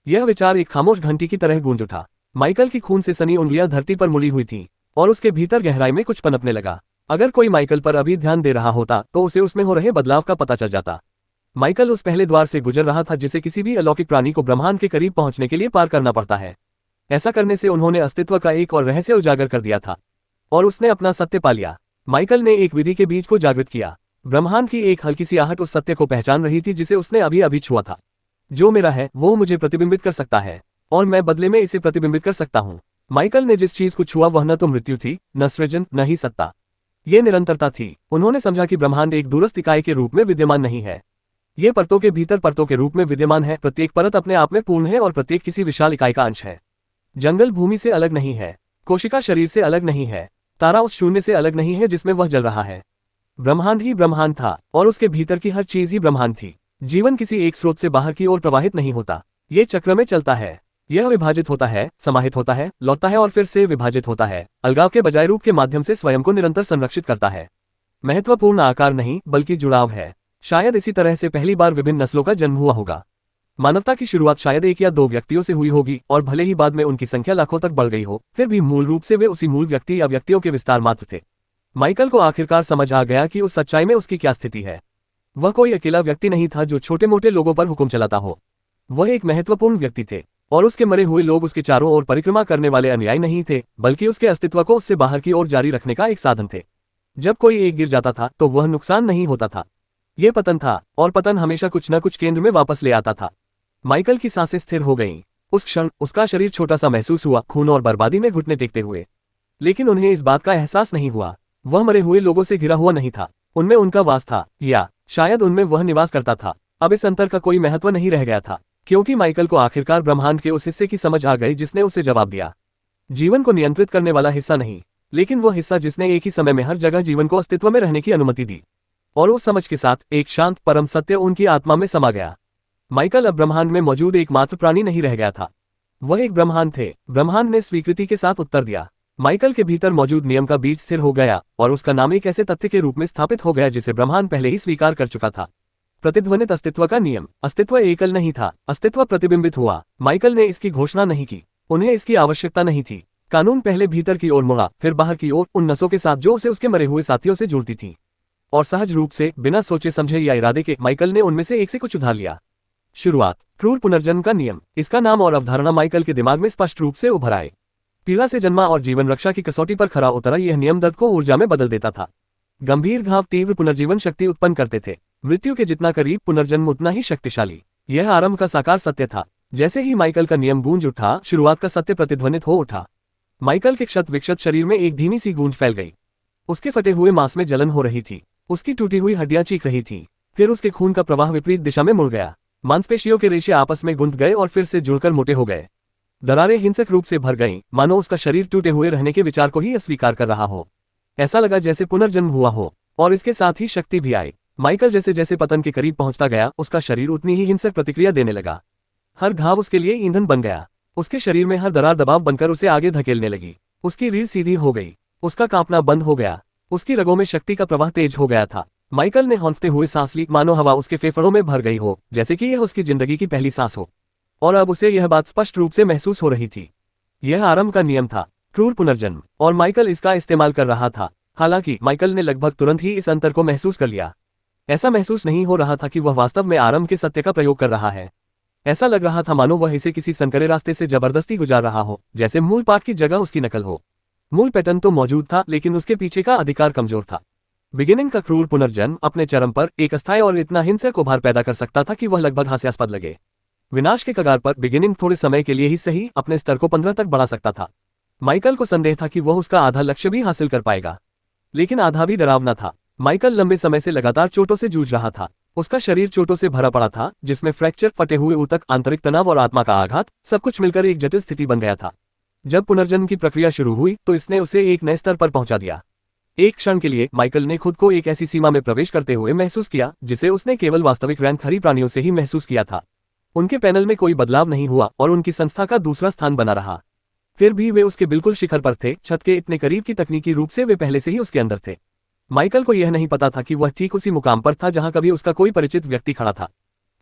[SPEAKER 2] यह विचार एक खामोश घंटी की तरह गूंज उठा। माइकल की खून से सनी उंगलियां धरती पर मुड़ी हुई थीं, और उसके भीतर गहराई में कुछ पनपने लगा। अगर कोई माइकल पर अभी ध्यान दे रहा होता तो उसे उसमें हो रहे बदलाव का पता चल जाता। माइकल उस पहले द्वार से गुजर रहा था जिसे किसी भी अलौकिक प्राणी को ब्रह्मांड के करीब पहुंचने के लिए पार करना पड़ता है। ऐसा करने से उन्होंने अस्तित्व का एक और रहस्य उजागर कर दिया था, और उसने अपना सत्य पा लिया। माइकल ने एक विधि के बीज को जागृत किया। ब्रह्मांड की एक हल्की सी आहट उस सत्य को पहचान रही थी जिसे उसने अभी अभी छुआ था। जो मेरा है वो मुझे प्रतिबिंबित कर सकता है, और मैं बदले में इसे प्रतिबिंबित कर सकता हूँ। माइकल ने जिस चीज को छुआ वह न तो मृत्यु थी, न सृजन, न ही सत्ता, ये निरंतरता थी। उन्होंने समझा कि ब्रह्मांड एक दूरस्थ इकाई के रूप में विद्यमान नहीं है, ये परतों के भीतर परतों के रूप में विद्यमान है। प्रत्येक परत अपने आप में पूर्ण है और प्रत्येक किसी विशाल इकाई का अंश है। जंगल भूमि से अलग नहीं है, कोशिका शरीर से अलग नहीं है, तारा उस शून्य से अलग नहीं है जिसमें वह जल रहा है। ब्रह्मांड ही ब्रह्मांड था, और उसके भीतर की हर चीज ही ब्रह्मांड थी। जीवन किसी एक स्रोत से बाहर की ओर प्रवाहित नहीं होता, ये चक्र में चलता है। यह विभाजित होता है, समाहित होता है, लौटता है और फिर से विभाजित होता है। अलगाव के बजाय रूप के माध्यम से स्वयं को निरंतर संरक्षित करता है। महत्वपूर्ण आकार नहीं बल्कि जुड़ाव है। शायद इसी तरह से पहली बार विभिन्न नस्लों का जन्म हुआ होगा। मानवता की शुरुआत शायद एक या दो व्यक्तियों से हुई होगी, और भले ही बाद में उनकी संख्या लाखों तक बढ़ गई हो, फिर भी मूल रूप से वे उसी मूल व्यक्ति या व्यक्तियों के विस्तार मात्र थे। माइकल को आखिरकार समझ आ गया कि उस सच्चाई में उसकी क्या स्थिति है। वह कोई अकेला व्यक्ति नहीं था जो छोटे मोटे लोगों पर हुक्म चलाता हो। वह एक महत्वपूर्ण व्यक्ति थे, और उसके मरे हुए लोग उसके चारों ओर परिक्रमा करने वाले अनुयायी नहीं थे, बल्कि उसके अस्तित्व को उससे बाहर की ओर जारी रखने का एक साधन थे। जब कोई एक गिर जाता था तो वह नुकसान नहीं होता था, यह पतन था, और पतन हमेशा कुछ न कुछ केंद्र में वापस ले आता था। माइकल की सांसें स्थिर हो गईं। उस क्षण उसका शरीर छोटा सा महसूस हुआ, खून और बर्बादी में घुटने टेकते हुए। लेकिन उन्हें इस बात का एहसास नहीं हुआ। वह मरे हुए लोगों से घिरा हुआ नहीं था, उनमें उनका वास था, या शायद उनमें वह निवास करता था। अब इस अंतर का कोई महत्व नहीं रह गया था, क्योंकि माइकल को आखिरकार ब्रह्मांड के उस हिस्से की समझ आ गई जिसने उसे जवाब दिया। जीवन को नियंत्रित करने वाला हिस्सा नहीं, लेकिन वह हिस्सा जिसने एक ही समय में हर जगह जीवन को अस्तित्व में रहने की अनुमति दी। और उस समझ के साथ एक शांत परम सत्य उनकी आत्मा में समा गया। माइकल अब ब्रह्मांड में मौजूद एकमात्र प्राणी नहीं रह गया था, वह एक ब्रह्मांड थे। ब्रह्मांड ने स्वीकृति के साथ उत्तर दिया। माइकल के भीतर मौजूद नियम का बीज स्थिर हो गया, और उसका नाम एक ऐसे तथ्य के रूप में स्थापित हो गया जिसे ब्रह्मांड पहले ही स्वीकार कर चुका था। प्रतिध्वनित अस्तित्व का नियम। अस्तित्व एकल नहीं था, अस्तित्व प्रतिबिंबित हुआ। माइकल ने इसकी घोषणा नहीं की, उन्हें इसकी आवश्यकता नहीं थी। कानून पहले भीतर की ओर मुड़ा, फिर बाहर की ओर, उन नसों के साथ जो उसे उसके मरे हुए साथियों से जुड़ती थी। और सहज रूप से, बिना सोचे समझे या इरादे के, माइकल ने उनमें से एक से कुछ उधार लिया। शुरुआत, क्रूर पुनर्जन्म का नियम। इसका नाम और अवधारणा माइकल के दिमाग में स्पष्ट रूप से उभर आए। पीड़ा से जन्मा और जीवन रक्षा की कसौटी पर खरा उतरा यह नियम दर्द को ऊर्जा में बदल देता था। गंभीर घाव तीव्र पुनर्जीवन शक्ति उत्पन्न करते थे। मृत्यु के जितना करीब, पुनर्जन्म उतना ही शक्तिशाली। यह आरंभ का साकार सत्य था। जैसे ही माइकल का नियम गूंज उठा, शुरुआत का सत्य प्रतिध्वनित हो उठा। माइकल के क्षत विक्षत शरीर में एक धीमी सी गूंज फैल गई। उसके फटे हुए मांस में जलन हो रही थी, उसकी टूटी हुई हड्डियां चीख रही थीं। फिर उसके खून का प्रवाह विपरीत दिशा में मुड़ गया। मांसपेशियों के रेशे आपस में गुंथ गए और फिर से जुड़कर मोटे हो गए। दरारें हिंसक रूप से भर गईं, मानो उसका शरीर टूटे हुए रहने के विचार को ही अस्वीकार कर रहा हो। ऐसा लगा जैसे पुनर्जन्म हुआ हो, और इसके साथ ही शक्ति भी आई। माइकल जैसे जैसे पतन के करीब पहुंचता गया, उसका शरीर उतनी ही हिंसक प्रतिक्रिया देने लगा। हर घाव उसके लिए ईंधन बन गया। उसके शरीर में हर दरार दबाव बनकर उसे आगे धकेलने लगी। उसकी रीढ़ सीधी हो गई, उसका कांपना बंद हो गया, उसकी रगों में शक्ति का प्रवाह तेज हो गया था। माइकल ने हौंफते हुए सांस ली, मानो हवा उसके फेफड़ों में भर गई हो, जैसे कि यह उसकी जिंदगी की पहली सांस हो। और अब उसे यह बात स्पष्ट रूप से महसूस हो रही थी। यह आरंभ का नियम था, क्रूर पुनर्जन्म, और माइकल इसका इस्तेमाल कर रहा था। हालांकि माइकल ने लगभग तुरंत ही इस अंतर को महसूस कर लिया। ऐसा महसूस नहीं हो रहा था कि वह वास्तव में आरंभ के सत्य का प्रयोग कर रहा है। ऐसा लग रहा था मानो वह इसे किसी संकरे रास्ते से जबरदस्ती गुजार रहा हो, जैसे मूल पाठ की जगह उसकी नकल हो। मूल पैटर्न तो मौजूद था, लेकिन उसके पीछे का अधिकार कमजोर था। बिगिनिंग का क्रूर पुनर्जन्म अपने चरम पर एक अस्थायी और इतना हिंसक उभार पैदा कर सकता था कि वह लगभग हास्यास्पद लगे। विनाश के कगार पर बिगिनिंग थोड़े समय के लिए ही सही अपने स्तर को 15 तक बढ़ा सकता था। माइकल को संदेह था कि वह उसका आधा लक्ष्य भी हासिल कर पाएगा, लेकिन आधा भी डरावना था। माइकल लंबे समय से लगातार चोटों से जूझ रहा था। उसका शरीर चोटों से भरा पड़ा था, जिसमें फ्रैक्चर, फटे हुए ऊतक, आंतरिक तनाव और आत्मा का आघात, सब कुछ मिलकर एक जटिल स्थिति बन गया था। जब पुनर्जन्म की प्रक्रिया शुरू हुई तो इसने उसे एक नए स्तर पर पहुंचा दिया। एक क्षण के लिए माइकल ने खुद को एक ऐसी सीमा में प्रवेश करते हुए महसूस किया जिसे उसने केवल वास्तविक रैंक 3 प्राणियों से ही महसूस किया था। उनके पैनल में कोई बदलाव नहीं हुआ और उनकी संस्था का दूसरा स्थान बना रहा। फिर भी वे उसके बिल्कुल शिखर पर थे, छत के इतने करीब कि तकनीकी रूप से वे पहले से ही उसके अंदर थे। माइकल को यह नहीं पता था कि वह ठीक उसी मुकाम पर था जहां कभी उसका कोई परिचित व्यक्ति खड़ा था।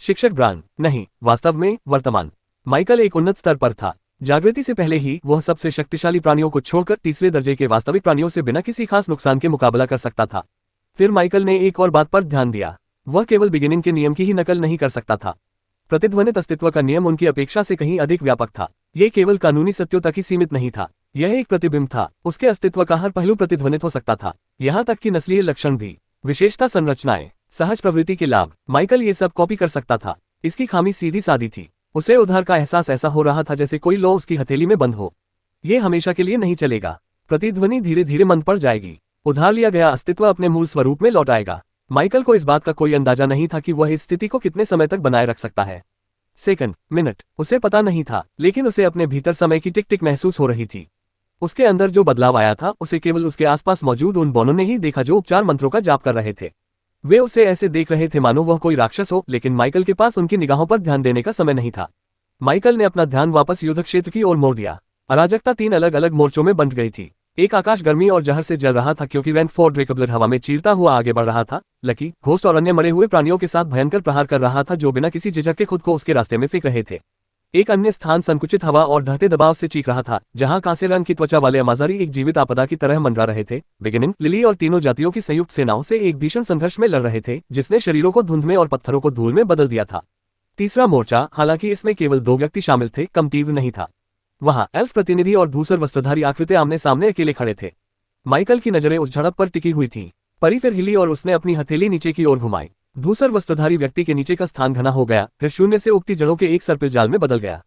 [SPEAKER 2] शिक्षक ब्रांड नहीं, वास्तव में वर्तमान माइकल एक उन्नत स्तर पर था। जागृति से पहले ही वह सबसे शक्तिशाली प्राणियों को छोड़कर तीसरे दर्जे के वास्तविक प्राणियों से बिना किसी खास नुकसान के मुकाबला कर सकता था। फिर माइकल ने एक और बात पर ध्यान दिया, वह केवल बिगिनिंग के नियम की ही नकल नहीं कर सकता था। प्रतिध्वनित अस्तित्व का नियम उनकी अपेक्षा से कहीं अधिक व्यापक था। यह केवल कानूनी सत्यों तक ही सीमित नहीं था, यह एक प्रतिबिंब था। उसके अस्तित्व का हर पहलू प्रतिध्वनित हो सकता था, यहाँ तक कि नस्लीय लक्षण भी। विशेषता, संरचनाएं, सहज प्रवृत्ति के लाभ, माइकल ये सब कॉपी कर सकता था। इसकी खामी सीधी सादी थी, उसे उधार का एहसास ऐसा हो रहा था जैसे कोई लौ उसकी हथेली में बंद हो। ये हमेशा के लिए नहीं चलेगा। प्रतिध्वनि धीरे धीरे मंद पड़ जाएगी, उधार लिया गया अस्तित्व अपने मूल स्वरूप में लौट आएगा। माइकल को इस बात का कोई अंदाजा नहीं था कि वह इस स्थिति को कितने समय तक बनाए रख सकता है। सेकंड, मिनट, उसे पता नहीं था, लेकिन उसे अपने भीतर समय की टिक टिक महसूस हो रही थी। उसके अंदर जो बदलाव आया था उसे केवल उसके आसपास मौजूद उन बौनों ने ही देखा जो उपचार मंत्रों का जाप कर रहे थे। वे उसे ऐसे देख रहे थे मानो वह कोई राक्षस हो, लेकिन माइकल के पास उनकी निगाहों पर ध्यान देने का समय नहीं था। माइकल ने अपना ध्यान वापस युद्ध क्षेत्र की ओर मोड़ दिया। अराजकता 3 अलग अलग मोर्चों में बंट गई थी। एक आकाश गर्मी और जहर से जल रहा था क्योंकि रैनफोर्ड रेकब्लर हवा में चीरता हुआ आगे बढ़ रहा था। लकी, घोस्ट और अन्य मरे हुए प्राणियों के साथ भयंकर प्रहार कर रहा था जो बिना किसी झिझक के खुद को उसके रास्ते में फेंक रहे थे। एक अन्य स्थान संकुचित हवा और ढहते दबाव से चीख रहा था, जहां कांसे रंग की त्वचा वाले अमाजारी एक जीवित आपदा की तरह मंडरा रहे थे। बिगिनिंग, लिली और तीनों जातियों की संयुक्त सेनाओं से एक भीषण संघर्ष में लड़ रहे थे जिसने शरीरों को धुंध में और पत्थरों को धूल में बदल दिया था। तीसरा मोर्चा, हालांकि इसमें केवल 2 व्यक्ति शामिल थे, कम तीव्र नहीं था। वहां एल्फ प्रतिनिधि और धूसर वस्त्रधारी आकृति आमने सामने अकेले खड़े थे। माइकल की नजरें उस झड़प पर टिकी हुई थीं। परी फिर हिली और उसने अपनी हथेली नीचे की ओर घुमाई। धूसर वस्त्रधारी व्यक्ति के नीचे का स्थान घना हो गया, फिर शून्य से उगती जड़ों के एक सर्पिल जाल में बदल गया।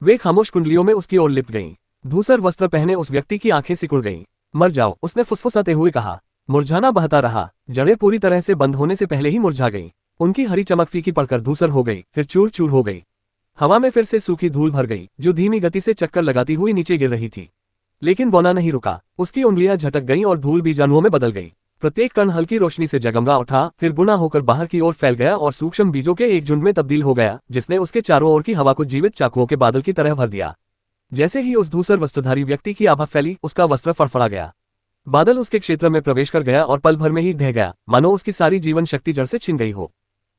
[SPEAKER 2] वे खामोश कुंडलियों में उसकी ओर लिपट गईं। धूसर वस्त्र पहने उस व्यक्ति की आंखें सिकुड़ गईं। मर जाओ, उसने फुसफुसाते हुए कहा। मुरझाना बहता रहा, जड़ें पूरी तरह से बंद होने से पहले ही मुरझा गईं। उनकी हरी चमक फीकी पड़कर धूसर हो गई, फिर चूर चूर हो गई। हवा में फिर से सूखी धूल भर गई जो धीमी गति से चक्कर लगाती हुई नीचे गिर रही थी। लेकिन बौना नहीं रुका, उसकी उंगलियां झटक गईं और धूल बीजाणुओं में बदल गई। प्रत्येक कण हल्की रोशनी से जगमगा उठा, फिर गुना होकर बाहर की ओर फैल गया और सूक्ष्म बीजों के एक झुंड में तब्दील हो गया जिसने उसके चारों ओर की हवा को जीवित चाकुओं के बादल की तरह भर दिया। जैसे ही उस धूसर वस्त्रधारी व्यक्ति की आभा फैली, उसका वस्त्र फड़फड़ा गया। बादल उसके क्षेत्र में प्रवेश कर गया और पल भर में ही ढह गया, मानो उसकी सारी जीवन शक्ति जड़ से छिन गई हो।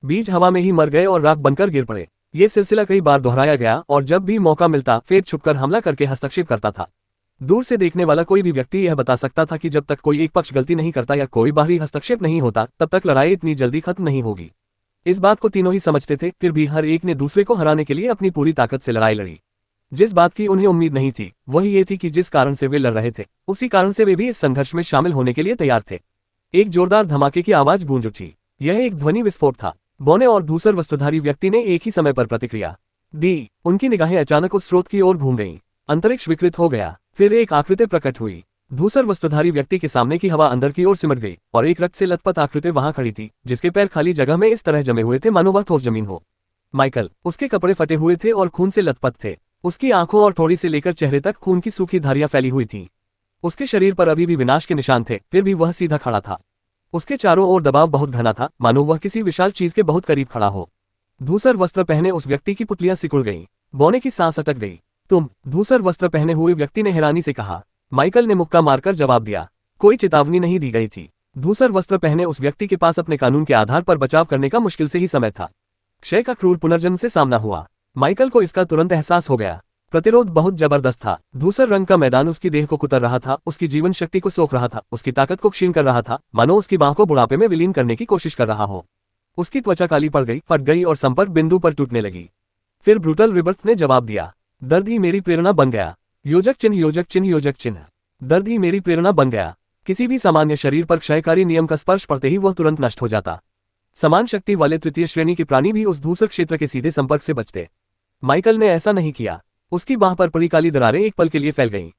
[SPEAKER 2] बीज हवा में ही मर गए और राख बनकर गिर पड़े। ये सिलसिला कई बार दोहराया गया और जब भी मौका मिलता फेट छुपकर हमला करके हस्तक्षेप करता था। दूर से देखने वाला कोई भी व्यक्ति यह बता सकता था कि जब तक कोई एक पक्ष गलती नहीं करता या कोई बाहरी हस्तक्षेप नहीं होता, तब तक लड़ाई इतनी जल्दी खत्म नहीं होगी। इस बात को तीनों ही समझते थे, फिर भी हर एक ने दूसरे को हराने के लिए अपनी पूरी ताकत से लड़ाई लड़ी। जिस बात की उन्हें उम्मीद नहीं थी वही ये थी कि जिस कारण से वे लड़ रहे थे उसी कारण से वे भी इस संघर्ष में शामिल होने के लिए तैयार थे। एक जोरदार धमाके की आवाज गूंज उठी। यह एक ध्वनि विस्फोट था। बौने और धूसर वस्त्रधारी व्यक्ति ने एक ही समय पर प्रतिक्रिया दी। उनकी निगाहें अचानक उस स्रोत की ओर घूम गईं। अंतरिक्ष विकृत हो गया, फिर एक आकृति प्रकट हुई। धूसर वस्त्रधारी व्यक्ति के सामने की हवा अंदर की ओर सिमट गई और एक रक्त से लथपथ आकृति वहां खड़ी थी जिसके पैर खाली जगह में इस तरह जमे हुए थे मानो वह ठोस जमीन हो। माइकल, उसके कपड़े फटे हुए थे और खून से लथपथ थे। उसकी आंखों और ठोड़ी से लेकर चेहरे तक खून की सूखी धारियां फैली हुई थीं। उसके शरीर पर अभी भी विनाश के निशान थे, फिर भी वह सीधा खड़ा था। उसके चारों ओर दबाव बहुत घना था, मानो वह किसी विशाल चीज के बहुत करीब खड़ा हो। धूसर वस्त्र पहने उस व्यक्ति की पुतलियां सिकुड़ गईं। बौने की सांस अटक गई। तुम, धूसर वस्त्र पहने हुए व्यक्ति ने हैरानी से कहा। माइकल ने मुक्का मारकर जवाब दिया। कोई चेतावनी नहीं दी गई थी। धूसर वस्त्र पहने उस व्यक्ति के पास अपने कानून के आधार पर बचाव करने का मुश्किल से ही समय था। क्षय का क्रूर पुनर्जन्म से सामना हुआ। माइकल को इसका तुरंत एहसास हो गया। प्रतिरोध बहुत जबरदस्त था। धूसर रंग का मैदान उसकी देह को कुतर रहा था, उसकी जीवन शक्ति को सोख रहा था, उसकी ताकत को क्षीण कर रहा था, मानो उसकी बाह को बुढ़ापे में विलीन करने की कोशिश कर रहा हो। उसकी त्वचा काली पड़ गई, फट गई और संपर्क बिंदु पर टूटने लगी। फिर ब्रूटल रिबर्थ ने जवाब दिया, दर्द ही मेरी प्रेरणा बन गया। योजक चिन्ह, योजक चिन्ह, योजक चिन्ह। दर्द ही मेरी प्रेरणा बन गया। किसी भी सामान्य शरीर पर क्षयकारी नियम का स्पर्श पड़ते ही वह तुरंत नष्ट हो जाता। समान शक्ति वाले तृतीय श्रेणी के प्राणी भी उस धूसर क्षेत्र के सीधे संपर्क से बचते। माइकल ने ऐसा नहीं किया। उसकी बाह पर पड़ी काली दरारें एक पल के लिए फैल गईं।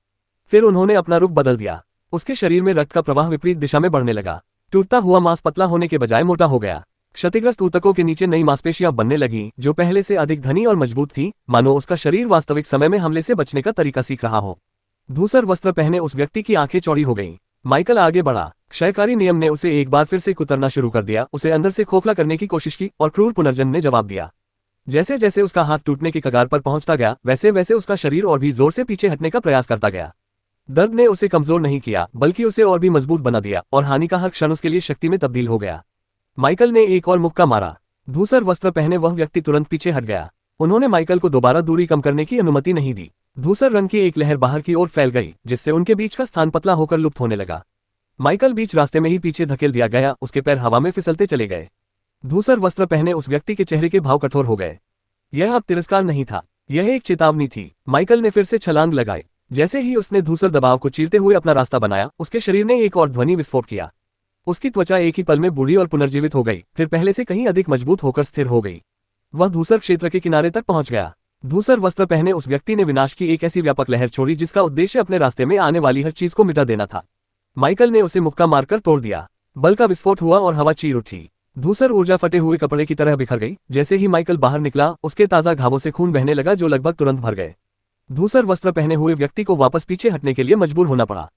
[SPEAKER 2] फिर उन्होंने अपना रुख बदल दिया। उसके शरीर में रक्त का प्रवाह विपरीत दिशा में बढ़ने लगा। टूटता हुआ मांस पतला होने के बजाय मोटा हो गया। क्षतिग्रस्त ऊतकों के नीचे नई मांसपेशियां बनने लगीं, जो पहले से अधिक घनी और मजबूत थी, मानो उसका शरीर वास्तविक समय में हमले से बचने का तरीका सीख रहा हो। धूसर वस्त्र पहने उस व्यक्ति की आंखें चौड़ी हो गईं। माइकल आगे बढ़ा। क्षयकारी नियम ने उसे एक बार फिर से कुतरना शुरू कर दिया, उसे अंदर से खोखला करने की कोशिश की और क्रूर पुनर्जन्म ने जवाब दिया। जैसे जैसे उसका हाथ टूटने की कगार पर पहुंचता गया, वैसे वैसे उसका शरीर और भी जोर से पीछे हटने का प्रयास करता गया। दर्द ने उसे कमजोर नहीं किया, बल्कि उसे और भी मजबूत बना दिया, और हानि का हर क्षण उसके लिए शक्ति में तब्दील हो गया। माइकल ने एक और मुक्का मारा। धूसर वस्त्र पहने वह व्यक्ति तुरंत पीछे हट गया। उन्होंने माइकल को दोबारा दूरी कम करने की अनुमति नहीं दी। धूसर रंग की एक लहर बाहर की ओर फैल गई, जिससे उनके बीच का स्थान पतला होकर लुप्त होने लगा। माइकल बीच रास्ते में ही पीछे धकेल दिया गया, उसके पैर हवा में फिसलते चले गए। धूसर वस्त्र पहने उस व्यक्ति के चेहरे के भाव कठोर हो गए। यह अब तिरस्कार नहीं था, यह एक चेतावनी थी। माइकल ने फिर से छलांग लगाई। जैसे ही उसने धूसर दबाव को चीरते हुए अपना रास्ता बनाया, उसके शरीर ने एक और ध्वनि विस्फोट किया। उसकी त्वचा एक ही पल में बूढ़ी और पुनर्जीवित हो गई, फिर पहले से कहीं अधिक मजबूत होकर स्थिर हो गई। वह धूसर क्षेत्र के किनारे तक पहुंच गया। धूसर वस्त्र पहने उस व्यक्ति ने विनाश की एक ऐसी व्यापक लहर छोड़ी जिसका उद्देश्य अपने रास्ते में आने वाली हर चीज को मिटा देना था। माइकल ने उसे मुक्का मारकर तोड़ दिया। बल का विस्फोट हुआ और हवा चीर उठी। धूसर ऊर्जा फटे हुए कपड़े की तरह बिखर गई। जैसे ही माइकल बाहर निकला, उसके ताजा घावों से खून बहने लगा, जो लगभग तुरंत भर गए। धूसर वस्त्र पहने हुए व्यक्ति को वापस पीछे हटने के लिए मजबूर होना पड़ा।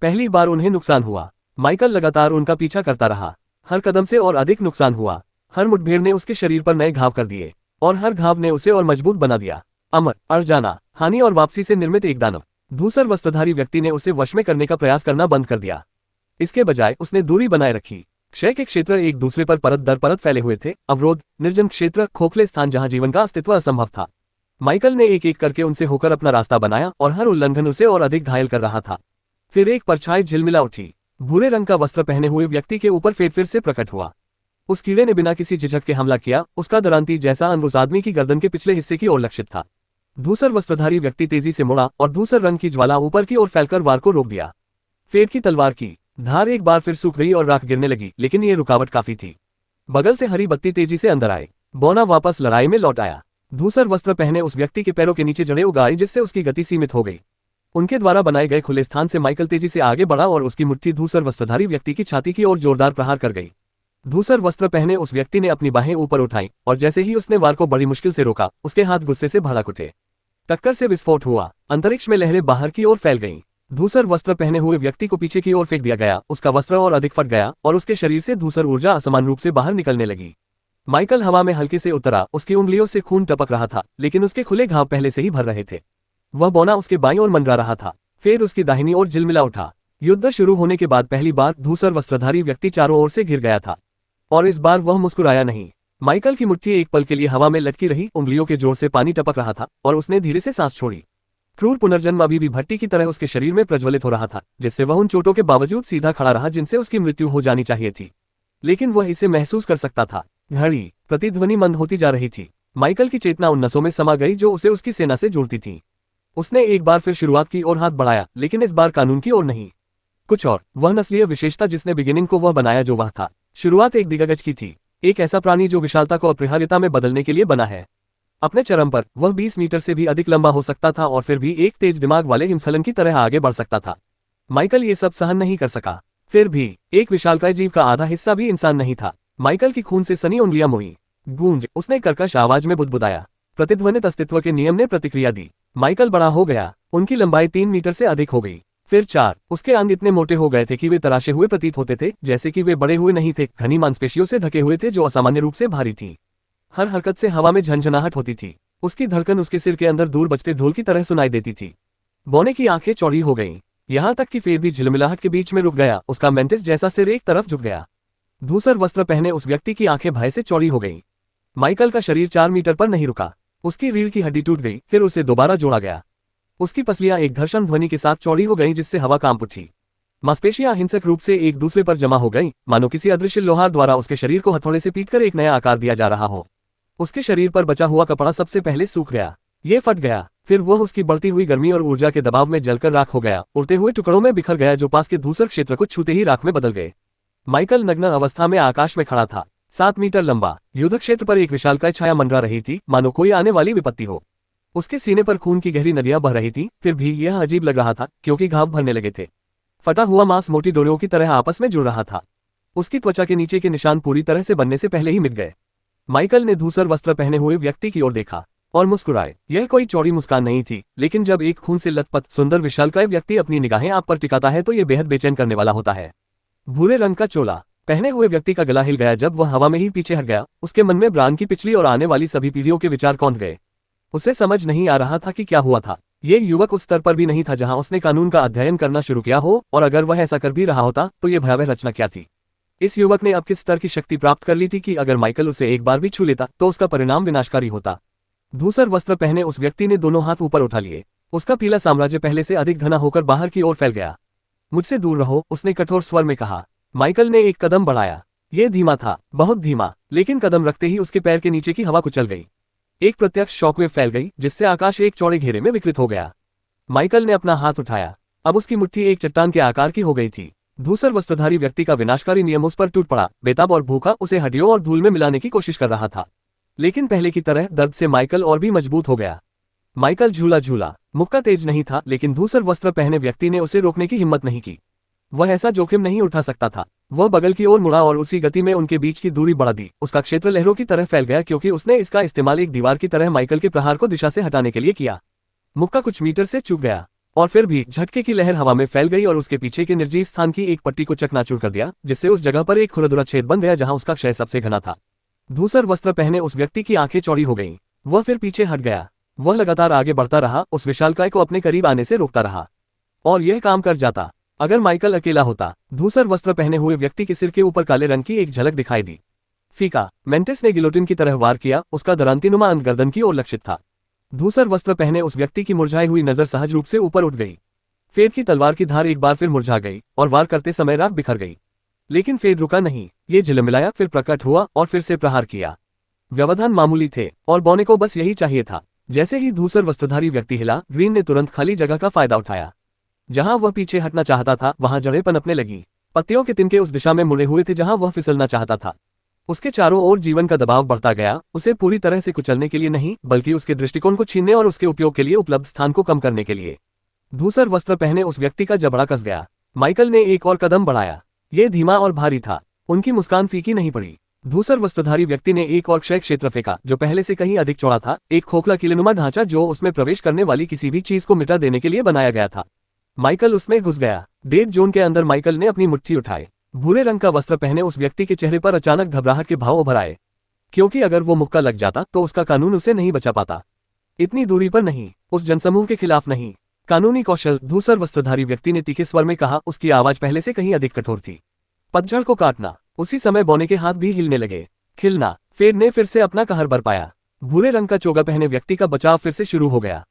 [SPEAKER 2] पहली बार उन्हें नुकसान हुआ। माइकल लगातार उनका पीछा करता रहा। हर कदम से और अधिक नुकसान हुआ। हर मुठभेड़ ने उसके शरीर पर नए घाव कर दिए, और हर घाव ने उसे और मजबूत बना दिया। अमर, अरजाना, हानि और वापसी से निर्मित एक दानव। धूसर वस्त्रधारी व्यक्ति ने उसे वश में करने का प्रयास करना बंद कर दिया। इसके बजाय उसने दूरी बनाए रखी। क्षय के क्षेत्र एक दूसरे पर परत दर परत फैले हुए थे। अवरोध, निर्जन क्षेत्र, खोखले स्थान जहां जीवन का अस्तित्व असंभव था। माइकल ने एक एक करके उनसे होकर अपना रास्ता बनाया, और हर उल्लंघन उसे और अधिक घायल कर रहा था। फिर एक परछाई झिलमिला उठी। भूरे रंग का वस्त्र पहने हुए व्यक्ति के ऊपर फेर फिर से प्रकट हुआ। उस कीड़े ने बिना किसी झिझक के हमला किया। उसका दरांती जैसा अंग उस आदमी की गर्दन के पिछले हिस्से की ओर लक्षित था। धूसर वस्त्रधारी व्यक्ति तेजी से मुड़ा, और धूसर रंग की ज्वाला ऊपर की ओर फैलकर वार को रोक दिया। फेर की तलवार की धार एक बार फिर सूख गई और राख गिरने लगी, लेकिन ये रुकावट काफी थी। बगल से हरी बत्ती तेजी से अंदर आए। बोना वापस लड़ाई में लौट आया। धूसर वस्त्र पहने उस व्यक्ति के पैरों के नीचे जड़ें उगाई, जिससे उसकी गति सीमित हो गई। उनके द्वारा बनाए गए खुले स्थान से माइकल तेजी से आगे बढ़ा, और उसकी मुट्ठी धूसर वस्त्रधारी व्यक्ति की छाती की ओर जोरदार प्रहार कर गई। धूसर वस्त्र पहने उस व्यक्ति ने अपनी बाहें ऊपर उठाई, और जैसे ही उसने वार को बड़ी मुश्किल से रोका, उसके हाथ गुस्से से भड़क उठे। टक्कर से विस्फोट हुआ। अंतरिक्ष में लहरें बाहर की ओर फैल गईं। धूसर वस्त्र पहने हुए व्यक्ति को पीछे की ओर फेंक दिया गया। उसका वस्त्र और अधिक फट गया, और उसके शरीर से धूसर ऊर्जा असमान रूप से बाहर निकलने लगी। माइकल हवा में हल्के से उतरा। उसकी उंगलियों से खून टपक रहा था, लेकिन उसके खुले घाव पहले से ही भर रहे थे। वह बौना उसके बाईं ओर मंडरा रहा था। फिर उसकी दाहिनी ओर झिलमिला उठा। युद्ध शुरू होने के बाद पहली बार धूसर वस्त्रधारी व्यक्ति चारों ओर से घिर गया था, और इस बार वह मुस्कुराया नहीं। माइकल की मुट्ठी एक पल के लिए हवा में लटकी रही। उंगलियों के जोर से पानी टपक रहा था, और उसने धीरे से सांस छोड़ी। क्रूर पुनर्जन्म अभी भी भट्टी की तरह उसके शरीर में प्रज्वलित हो रहा था, जिससे वह उन चोटों के बावजूद सीधा खड़ा रहा जिनसे उसकी मृत्यु हो जानी चाहिए थी। लेकिन वह इसे महसूस कर सकता था। घड़ी प्रतिध्वनि मंद होती जा रही थी। माइकल की चेतना उन नसों में समा गई जो उसे उसकी सेना से जोड़ती थी। उसने एक बार फिर शुरुआत की और हाथ बढ़ाया, लेकिन इस बार कानून की ओर नहीं, कुछ और। वह नस्लीय विशेषता जिसने बिगिनिंग को वह बनाया जो वह था। शुरुआत एक दिग्गज की थी, एक ऐसा प्राणी जो विशालता को अपरिहार्यता में बदलने के लिए बना है। अपने चरम पर वह 20 मीटर से भी अधिक लंबा हो सकता था, और फिर भी एक तेज दिमाग वाले हिमस्खलन की तरह आगे बढ़ सकता था। माइकल ये सब सहन नहीं कर सका। फिर भी एक विशालकाय जीव का आधा हिस्सा भी इंसान नहीं था। माइकल की खून से सनी उंगलियां मुड़ी। गूंज, उसने कर्कश आवाज में बुदबुदाया। प्रतिध्वनित अस्तित्व के नियम ने प्रतिक्रिया दी। माइकल बड़ा हो गया। उनकी लंबाई 3 मीटर से अधिक हो गई। फिर 4। उसके अंग इतने मोटे हो गए थे कि वे तराशे हुए प्रतीत होते थे, जैसे कि वे बड़े हुए नहीं थे, घनी मांसपेशियों से ढके हुए थे जो असामान्य रूप से भारी थी। हर हरकत से हवा में झंझनाहट होती थी। उसकी धड़कन उसके सिर के अंदर दूर बजते ढोल की तरह सुनाई देती थी। बोने की आंखें चौड़ी हो गईं, यहां तक कि फेर भी झिलमिलाहट के बीच में रुक गया। उसका मेंटिस जैसा सिर एक तरफ झुक गया। धूसर वस्त्र पहने उस व्यक्ति की आंखें भय से चौड़ी हो गईं। माइकल का शरीर 4 मीटर पर नहीं रुका। उसकी रीढ़ की हड्डी टूट गई, फिर उसे दोबारा जोड़ा गया। उसकी पसलियां एक घर्षण ध्वनि के साथ चौड़ी हो गईं, जिससे हवा कांप उठी। मांसपेशियां हिंसक रूप से एक दूसरे पर जमा हो गईं, मानो किसी अदृश्य लोहार द्वारा उसके शरीर को हथौड़े से पीटकर एक नया आकार दिया जा रहा हो। उसके शरीर पर बचा हुआ कपड़ा सबसे पहले सूख गया, ये फट गया, फिर वह उसकी बढ़ती हुई गर्मी और ऊर्जा के दबाव में जलकर राख हो गया, उड़ते हुए टुकड़ों में बिखर गया जो पास के धूसर क्षेत्र को छूते ही राख में बदल गए। माइकल नग्न अवस्था में आकाश में खड़ा था, 7 मीटर लंबा। युद्ध क्षेत्र पर एक विशालकाय छाया मंडरा रही थी, मानो कोई आने वाली विपत्ति हो। उसके सीने पर खून की गहरी नदियां बह रही थीं, फिर भी यह अजीब लग रहा था क्योंकि घाव भरने लगे थे। फटा हुआ मांस मोटी डोरियों की तरह आपस में जुड़ रहा था। उसकी त्वचा के नीचे के निशान पूरी तरह से बनने से पहले ही मिट गए। माइकल ने धूसर वस्त्र पहने हुए व्यक्ति की ओर देखा और मुस्कुराए। यह कोई चौड़ी मुस्कान नहीं थी, लेकिन जब एक खून से लथपथ सुंदर विशालकाय व्यक्ति अपनी निगाहें आप पर टिकाता है तो यह बेहद बेचैन करने वाला होता है। भूरे रंग का चोला पहने हुए व्यक्ति का गला हिल गया जब वह हवा में ही पीछे हट गया। उसके मन में ब्रांड की पिछली और आने वाली सभी पीढ़ियों के विचार कौंध गए। उसे समझ नहीं आ रहा था कि क्या हुआ था। ये युवक उस स्तर पर भी नहीं था जहां उसने कानून का अध्ययन करना शुरू किया हो, और अगर वह ऐसा कर भी रहा होता तो ये भयावह रचना क्या थी। इस युवक ने अब किस स्तर की शक्ति प्राप्त कर ली थी कि अगर माइकल उसे एक बार भी छू लेता तो उसका परिणाम विनाशकारी होता। धूसर वस्त्र पहने उस व्यक्ति ने दोनों हाथ ऊपर उठा लिए। उसका पीला साम्राज्य पहले से अधिक घना होकर बाहर की ओर फैल गया। मुझसे दूर रहो, उसने कठोर स्वर में कहा। माइकल ने एक कदम बढ़ाया। यह धीमा था, बहुत धीमा, लेकिन कदम रखते ही उसके पैर के नीचे की हवा कुचल गई। एक प्रत्यक्ष शॉकवेव फैल गई, जिससे आकाश एक चौड़े घेरे में विकृत हो गया। माइकल ने अपना हाथ उठाया। अब उसकी मुट्ठी एक चट्टान के आकार की हो गई थी। धूसर वस्त्रधारी व्यक्ति का विनाशकारी नियम उस पर टूट पड़ा। बेताब और भूखा उसे हड्डियों और धूल में मिलाने की कोशिश कर रहा था, लेकिन पहले की तरह दर्द से माइकल और भी मजबूत हो गया। माइकल झूला झूला। मुक्का तेज नहीं था, लेकिन धूसर वस्त्र पहने व्यक्ति ने उसे रोकने की हिम्मत नहीं की। वह ऐसा जोखिम नहीं उठा सकता था। वह बगल की ओर मुड़ा और उसी गति में उनके बीच की दूरी बढ़ा दी। उसका क्षेत्र लहरों की तरह फैल गया क्योंकि उसने इसका इस्तेमाल एक दीवार की तरह माइकल के प्रहार को दिशा से हटाने के लिए किया। मुक्का कुछ मीटर से चूक गया और फिर भी झटके की लहर हवा में फैल गई और उसके पीछे के निर्जीव स्थान की एक पट्टी को चकनाचूर कर दिया, जिससे उस जगह पर एक खुरदुरा छेद बन गया जहां उसका क्षय सबसे घना था। धूसर वस्त्र पहने उस व्यक्ति की आंखें चौड़ी हो गईं। वह फिर पीछे हट गया। वह लगातार आगे बढ़ता रहा, उस विशालकाय को अपने करीब आने से रोकता रहा। और यह काम कर जाता अगर माइकल अकेला होता। धूसर वस्त्र पहने हुए व्यक्ति के सिर के ऊपर काले रंग की एक झलक दिखाई दी। फीका। मेंटिस ने गिलोटिन की तरह वार किया। उसका दरांतीनुमा अंत गर्दन की ओर लक्षित था। धूसर वस्त्र पहने उस व्यक्ति की मुरझाई हुई नजर सहज रूप से ऊपर उठ गई। फेड की तलवार की धार एक बार फिर मुरझा गई और वार करते समय राख बिखर गई। लेकिन फेड रुका नहीं। ये झिलमिलाया, फिर प्रकट हुआ और फिर से प्रहार किया। व्यवधान मामूली थे और बौने को बस यही चाहिए था। जैसे ही धूसर वस्त्रधारी व्यक्ति हिला, ग्रीन ने तुरंत खाली जगह का फायदा उठाया। जहां वह पीछे हटना चाहता था वहां जड़ें पनपने लगी। पत्तियों के तिनके उस दिशा में मुड़े हुए थे जहां वह फिसलना चाहता था। उसके चारों ओर जीवन का दबाव बढ़ता गया, उसे पूरी तरह से कुचलने के लिए नहीं, बल्कि उसके दृष्टिकोण को छीनने और उसके उपयोग के लिए उपलब्ध स्थान को कम करने के लिए। धूसर वस्त्र पहने उस व्यक्ति का जबड़ा कस गया। माइकल ने एक और कदम बढ़ाया। यह धीमा और भारी था। उनकी मुस्कान फीकी नहीं पड़ी। धूसर वस्त्रधारी व्यक्ति ने एक और क्षय क्षेत्र फेंका जो पहले से कहीं अधिक चौड़ा था, एक खोखला किलेनुमा ढांचा जो उसमें प्रवेश करने वाली किसी भी चीज को मिटा देने के लिए बनाया गया था। माइकल उसमें घुस गया। डेड जोन के अंदर माइकल ने अपनी मुट्ठी उठाई। भूरे रंग का वस्त्र पहने उस व्यक्ति के चेहरे पर अचानक घबराहट के भाव उभर आए, क्योंकि अगर वो मुक्का लग जाता तो उसका कानून उसे नहीं बचा पाता। इतनी दूरी पर नहीं, उस जनसमूह के खिलाफ नहीं। कानूनी कौशल, धूसर वस्त्रधारी व्यक्ति ने तीखे स्वर में कहा। उसकी आवाज पहले से कहीं अधिक कठोर थी। पतझड़ को काटना। उसी समय बौने के हाथ भी हिलने लगे। खिलना। फेड ने फिर से अपना कहर बरपाया। भूरे रंग का चोगा पहने व्यक्ति का बचाव फिर से शुरू हो गया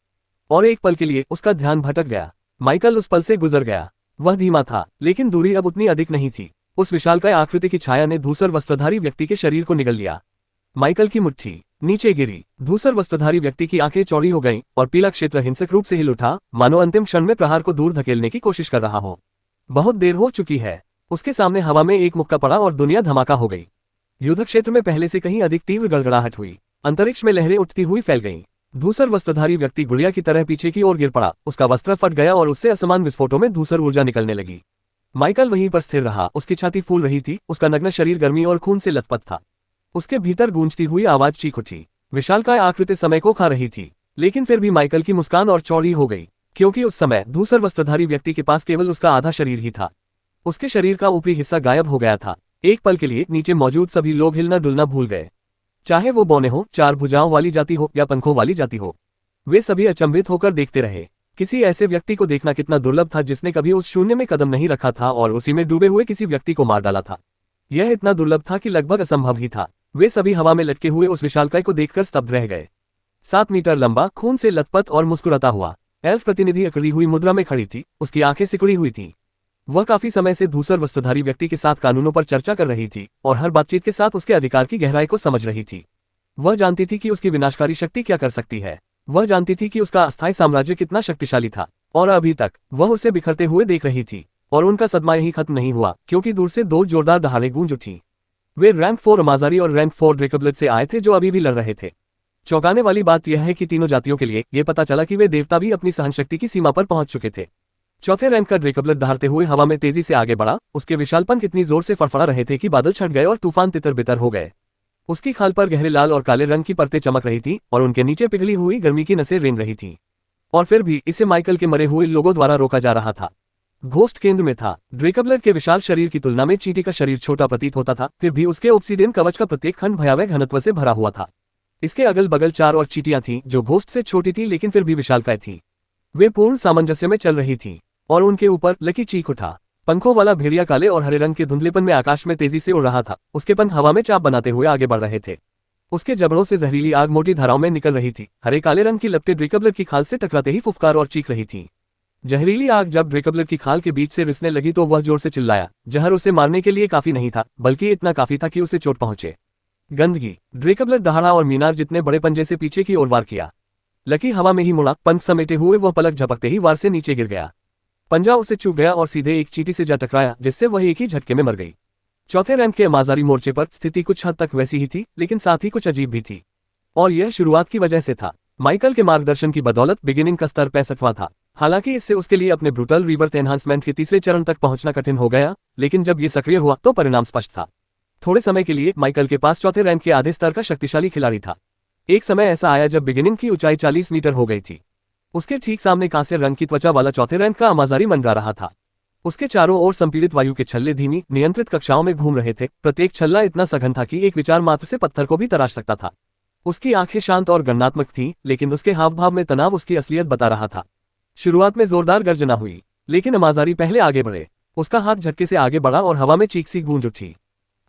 [SPEAKER 2] और एक पल के लिए उसका ध्यान भटक गया। माइकल उस पल से गुजर गया। वह धीमा था, लेकिन दूरी अब उतनी अधिक नहीं थी। उस विशालकाय आकृति की छाया ने धूसर वस्त्रधारी व्यक्ति के शरीर को निगल लिया। माइकल की मुट्ठी नीचे गिरी। धूसर वस्त्रधारी व्यक्ति की आंखें चौड़ी हो गईं और पीला क्षेत्र हिंसक रूप से हिल उठा, मानो अंतिम क्षण में प्रहार को दूर धकेलने की कोशिश कर रहा हो। बहुत देर हो चुकी है। उसके सामने हवा में एक मुक्का पड़ा और दुनिया धमाका हो गई। युद्ध क्षेत्र में पहले से कहीं अधिक तीव्र गड़गड़ाहट हुई। अंतरिक्ष में लहरें उठती हुई फैल गईं। धूसर वस्त्रधारी व्यक्ति गुड़िया की तरह पीछे की ओर गिर पड़ा। उसका वस्त्र फट गया और उससे असमान विस्फोटों में धूसर ऊर्जा निकलने लगी। माइकल वहीं पर स्थिर रहा। उसकी छाती फूल रही थी। उसका नग्न शरीर गर्मी और खून से लथपथ था। उसके भीतर गूंजती हुई आवाज चीख उठी। विशालकाय आकृति समय को खा रही थी, लेकिन फिर भी माइकल की मुस्कान और चौड़ी हो गई, क्योंकि उस समय धूसर वस्त्रधारी व्यक्ति के पास केवल उसका आधा शरीर ही था। उसके शरीर का ऊपरी हिस्सा गायब हो गया था। एक पल के लिए नीचे मौजूद सभी लोग हिलना डुलना भूल गए। चाहे वो बौने हो, चार भुजाओं वाली जाति हो या पंखों वाली जाति हो, वे सभी अचंभित होकर देखते रहे। किसी ऐसे व्यक्ति को देखना कितना दुर्लभ था जिसने कभी उस शून्य में कदम नहीं रखा था और उसी में डूबे हुए किसी व्यक्ति को मार डाला था। यह इतना दुर्लभ था कि लगभग असंभव ही था। वे सभी हवा में लटके हुए उस विशालकाय को देखकर स्तब्ध रह गए। 7 मीटर लंबा, खून से लथपथ और मुस्कुराता हुआ। एल्फ प्रतिनिधि अकड़ी हुई मुद्रा में खड़ी थी, उसकी आंखें सिकुड़ी हुई थीं। वह काफी समय से धूसर वस्त्रधारी व्यक्ति के साथ कानूनों पर चर्चा कर रही थी और हर बातचीत के साथ उसके अधिकार की गहराई को समझ रही थी। वह जानती थी कि उसकी विनाशकारी शक्ति क्या कर सकती है। वह जानती थी कि उसका अस्थायी साम्राज्य कितना शक्तिशाली था, और अभी तक वह उसे बिखरते हुए देख रही थी। और उनका सदमा यही खत्म नहीं हुआ, क्योंकि दूर से दो जोरदार दहाड़ें गूंज उठी। वे रैंक 4 अमाजारी और रैंक 4 ड्रेकब्लड से आए थे, जो अभी भी लड़ रहे थे। चौंकाने वाली बात यह है कि तीनों जातियों के लिए यह पता चला कि वे देवता भी अपनी सहनशक्ति की सीमा पर पहुंच चुके थे। चौथे रैंक का ड्रेकब्लड दहाड़ते हुए हवा में तेजी से आगे बढ़ा। उसके विशाल पंख इतनी जोर से फड़फड़ा रहे थे कि बादल छट गए और तूफान तितर बितर हो गए। उसकी खाल पर गहरे लाल और काले रंग की परतें चमक रही थी और उनके नीचे पिघली हुई गर्मी की नसें रेंग रही थीं। और फिर भी इसे माइकल के मरे हुए लोगों द्वारा रोका जा रहा था। घोस्ट केंद्र में था। ड्रेकब्लड के विशाल शरीर की तुलना में चींटी का शरीर छोटा प्रतीत होता था, फिर भी उसके ऑब्सीडियन कवच का प्रत्येक खंड भयावह घनत्व से भरा हुआ था। इसके अगल बगल 4 और चींटियां थीं, जो घोस्ट से छोटी थी लेकिन फिर भी विशालकाय थी। वे पूर्ण सामंजस्य में चल रही थीं, और उनके ऊपर लकी चीख उठा। पंखों वाला भेड़िया काले और हरे रंग के धुंधलेपन में आकाश में तेजी से उड़ रहा था। उसके पंख हवा में चाप बनाते हुए आगे बढ़ रहे थे। उसके जबड़ों से जहरीली आग मोटी धाराओं में निकल रही थी। हरे काले रंग की लपटें ड्रेकब्लड की खाल से टकराते ही फुफकार और चीख रही थीं। जहरीली आग जब ड्रेकब्लड की खाल के बीच से रिसने लगी तो वह जोर से चिल्लाया। जहर उसे मारने के लिए काफी नहीं था, बल्कि इतना काफी था कि उसे चोट पहुंचे। गंदगी। ड्रेकब्लड दहाड़ा और मीनार जितने बड़े पंजे से पीछे की ओर वार किया। लकी हवा में ही मुड़ा, पंख समेटे हुए वह पलक झपकते ही वार से नीचे गिर गया। पंजा उसे चूक गया और सीधे एक चींटी से जा टकराया, जिससे वह एक ही झटके में मर गई। चौथे रैंक के अमाजारी मोर्चे पर स्थिति कुछ हद तक वैसी ही थी, लेकिन साथ ही कुछ अजीब भी थी। और यह शुरुआत की वजह से था। माइकल के मार्गदर्शन की बदौलत बिगिनिंग का स्तर 65वां था। हालांकि इससे उसके लिए अपने ब्रूटल रीबर्थ एनहांसमेंट के तीसरे चरण तक पहुंचना कठिन हो गया, लेकिन जब ये सक्रिय हुआ तो परिणाम स्पष्ट था। थोड़े समय के लिए माइकल के पास चौथे रैंक के आधे स्तर का शक्तिशाली खिलाड़ी था। एक समय ऐसा आया जब बिगिनिंग की ऊंचाई 40 मीटर हो गई थी। उसके ठीक सामने कांस्य रंग की त्वचा वाला चौथे रैंक का अमाजारी मंडरा रहा था। उसके चारों ओर संपीड़ित वायु के छल्ले धीमी नियंत्रित कक्षाओं में घूम रहे थे। प्रत्येक छल्ला इतना सघन था कि एक विचार मात्र से पत्थर को भी तराश सकता था। उसकी आंखें शांत और गणनात्मक थीं, लेकिन उसके हाव भाव में तनाव उसकी असलियत बता रहा था। शुरुआत में जोरदार गर्जना हुई, लेकिन अमाजारी पहले आगे बढ़े। उसका हाथ झटके से आगे बढ़ा और हवा में चीख सी गूंज उठी।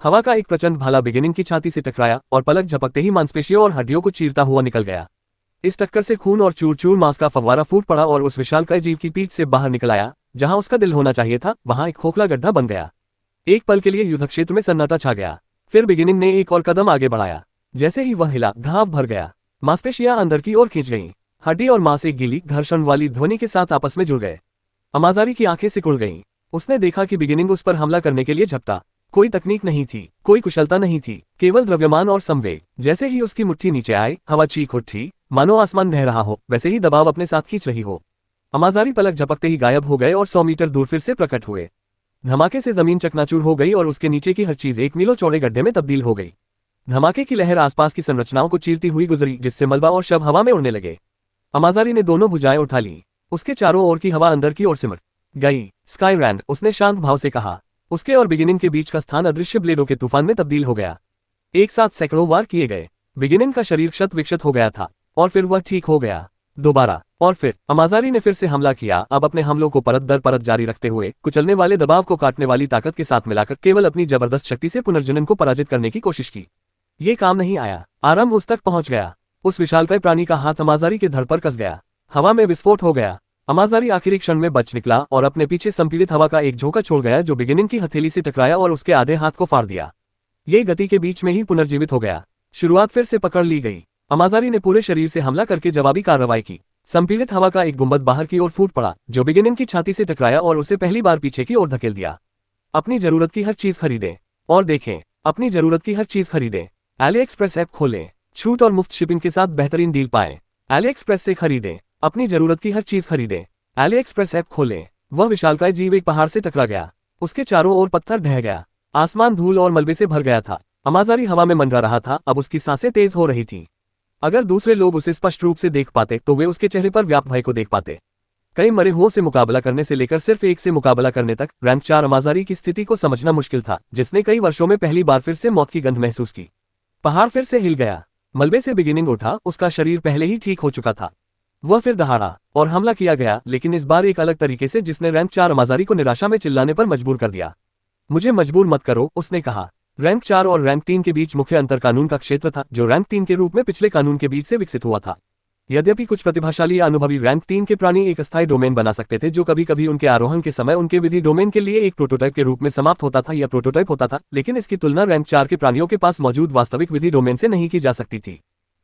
[SPEAKER 2] हवा का एक प्रचंड भाला बिगिनिंग की छाती से टकराया और पलक झपकते ही मांसपेशियों और हड्डियों को चीरता हुआ निकल गया। इस टक्कर से खून और चूर चूर मांस का फव्वारा फूट पड़ा और उस विशालकाय जीव की पीठ से बाहर निकल आया। जहां उसका दिल होना चाहिए था, वहां एक खोखला गड्ढा बन गया। एक पल के लिए युद्ध क्षेत्र में सन्नाटा छा गया। फिर बिगिनिंग ने एक और कदम आगे बढ़ाया। जैसे ही वह हिला, घाव भर गया। मांसपेशियां अंदर की ओर खींच गईं। हड्डी और मांस एक गीली घर्षण वाली ध्वनि के साथ आपस में जुड़ गए। अमाजारी की आंखें सिकुड़ गईं। उसने देखा कि बिगिनिंग उस पर हमला करने के लिए झपटा। कोई तकनीक नहीं थी, कोई कुशलता नहीं थी, केवल द्रव्यमान और संवेग। जैसे ही उसकी मुट्ठी नीचे आई, हवा चीख उठी, मानो आसमान बह रहा हो, वैसे ही दबाव अपने साथ खींच रही हो। अमाजारी पलक झपकते ही गायब हो गए और 100 मीटर दूर फिर से प्रकट हुए। धमाके से जमीन चकनाचूर हो गई और उसके नीचे की हर चीज 1 मीलों चौड़े गड्ढे में तब्दील हो गई। धमाके की लहर आसपास की संरचनाओं को चीरती हुई गुजरी, जिससे मलबा और शव हवा में उड़ने लगे। अमाजारी ने दोनों भुजाएं उठा लीं। उसके चारों ओर की हवा अंदर की ओर सिमट गई। स्काईरैंड, उसने शांत भाव से कहा। उसके और बिगिनिंग के बीच का स्थान अदृश्य ब्लेडों के तूफान में तब्दील हो गया। एक साथ सैकड़ों वार किए गए। बिगिनिंग का शरीर क्षत विक्षत हो गया था, और फिर वह ठीक हो गया। दोबारा और फिर अमाजारी ने फिर से हमला किया, अब अपने हमलों को परत दर परत जारी रखते हुए, कुचलने वाले दबाव को काटने वाली ताकत के साथ मिलाकर केवल अपनी जबरदस्त शक्ति से पुनर्जनन को पराजित करने की कोशिश की। ये काम नहीं आया। आरंभ उस तक पहुंच गया। उस विशालकाय प्राणी का हाथ अमाजारी के धड़ पर कस गया। हवा में विस्फोट हो गया। अमाजारी आखिरी क्षण में बच निकला और अपने पीछे संपीड़ित हवा का एक झोंका छोड़ गया, जो बिगिनिंग की हथेली से टकराया और उसके आधे हाथ को फाड़ दिया। ये गति के बीच में ही पुनर्जीवित हो गया। शुरुआत फिर से पकड़ ली गई। अमाजारी ने पूरे शरीर से हमला करके जवाबी कार्रवाई की। संपीड़ित हवा का एक गुंबद बाहर की ओर फूट पड़ा, जो बिगिनिंग की छाती से टकराया और उसे पहली बार पीछे की ओर धकेल दिया। अपनी जरूरत की हर चीज खरीदें और देखें। अपनी जरूरत की हर चीज खरीदें। AliExpress ऐप खोलें। छूट और मुफ्त शिपिंग के साथ बेहतरीन डील पाएं। AliExpress से खरीदें। अपनी जरूरत की हर चीज खरीदें। AliExpress ऐप खोलें। वह विशालकाय जीव एक पहाड़ से टकरा गया। उसके चारों ओर पत्थर ढह गया। आसमान धूल और मलबे से भर गया था। अमाजारी हवा में मंडरा रहा था। अब उसकी सांसें तेज हो रही थीं। अगर दूसरे लोग उसे स्पष्ट रूप से देख पाते तो वे उसके चेहरे पर व्याप्त भय को देख पाते। कई मरे हुओं से मुकाबला करने से लेकर सिर्फ एक से मुकाबला करने तक रैंक 4 अमाजारी की स्थिति को समझना मुश्किल था, जिसने कई वर्षों में पहली बार फिर से मौत की गंध महसूस की। पहाड़ फिर से हिल गया। मलबे से बिगिनिंग उठा। उसका शरीर पहले ही ठीक हो चुका था। वह फिर दहाड़ा और हमला किया गया, लेकिन इस बार एक अलग तरीके से, जिसने रैंक 4 अमाजारी को निराशा में चिल्लाने पर मजबूर कर दिया। मुझे मजबूर मत करो, उसने कहा। रैंक 4 और रैंक 3 के बीच मुख्य अंतर कानून का क्षेत्र था, जो रैंक 3 के रूप में पिछले कानून के बीच से विकसित हुआ था। यद्यपि कुछ प्रतिभाशाली या अनुभवी रैंक 3 के प्राणी एक अस्थायी डोमेन बना सकते थे, जो कभी कभी उनके आरोहण के समय उनके विधि डोमेन के लिए एक प्रोटोटाइप के रूप में समाप्त होता था या प्रोटोटाइप होता था, लेकिन इसकी तुलना रैंक 4 के प्राणियों के पास मौजूद वास्तविक विधि डोमेन से नहीं की जा सकती थी।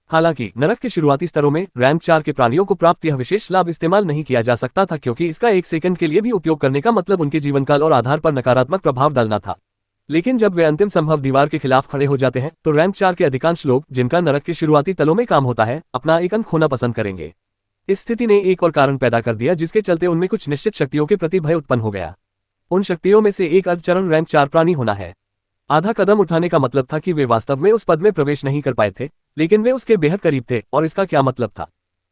[SPEAKER 2] हालांकि नरक के शुरुआती स्तरों में रैंक 4 के प्राणियों को प्राप्त यह विशेष लाभ इस्तेमाल नहीं किया जा सकता था, क्योंकि इसका एक सेकंड के लिए भी उपयोग करने का मतलब उनके जीवनकाल और आधार पर नकारात्मक प्रभाव डालना था। लेकिन जब वे अंतिम संभव दीवार के खिलाफ खड़े हो जाते हैं, तो रैंक 4 के अधिकांश लोग, जिनका नरक के शुरुआती तलों में काम होता है, अपना एक अंक खोना पसंद करेंगे। इस स्थिति ने एक और कारण पैदा कर दिया, जिसके चलते उनमें कुछ निश्चित शक्तियों के प्रति भय उत्पन्न हो गया। उन शक्तियों में से एक अर्धचरण रैंक 4 प्राणी होना है। आधा कदम उठाने का मतलब था कि वे वास्तव में उस पद में प्रवेश नहीं कर पाए थे, लेकिन वे उसके बेहद करीब थे। और इसका क्या मतलब था?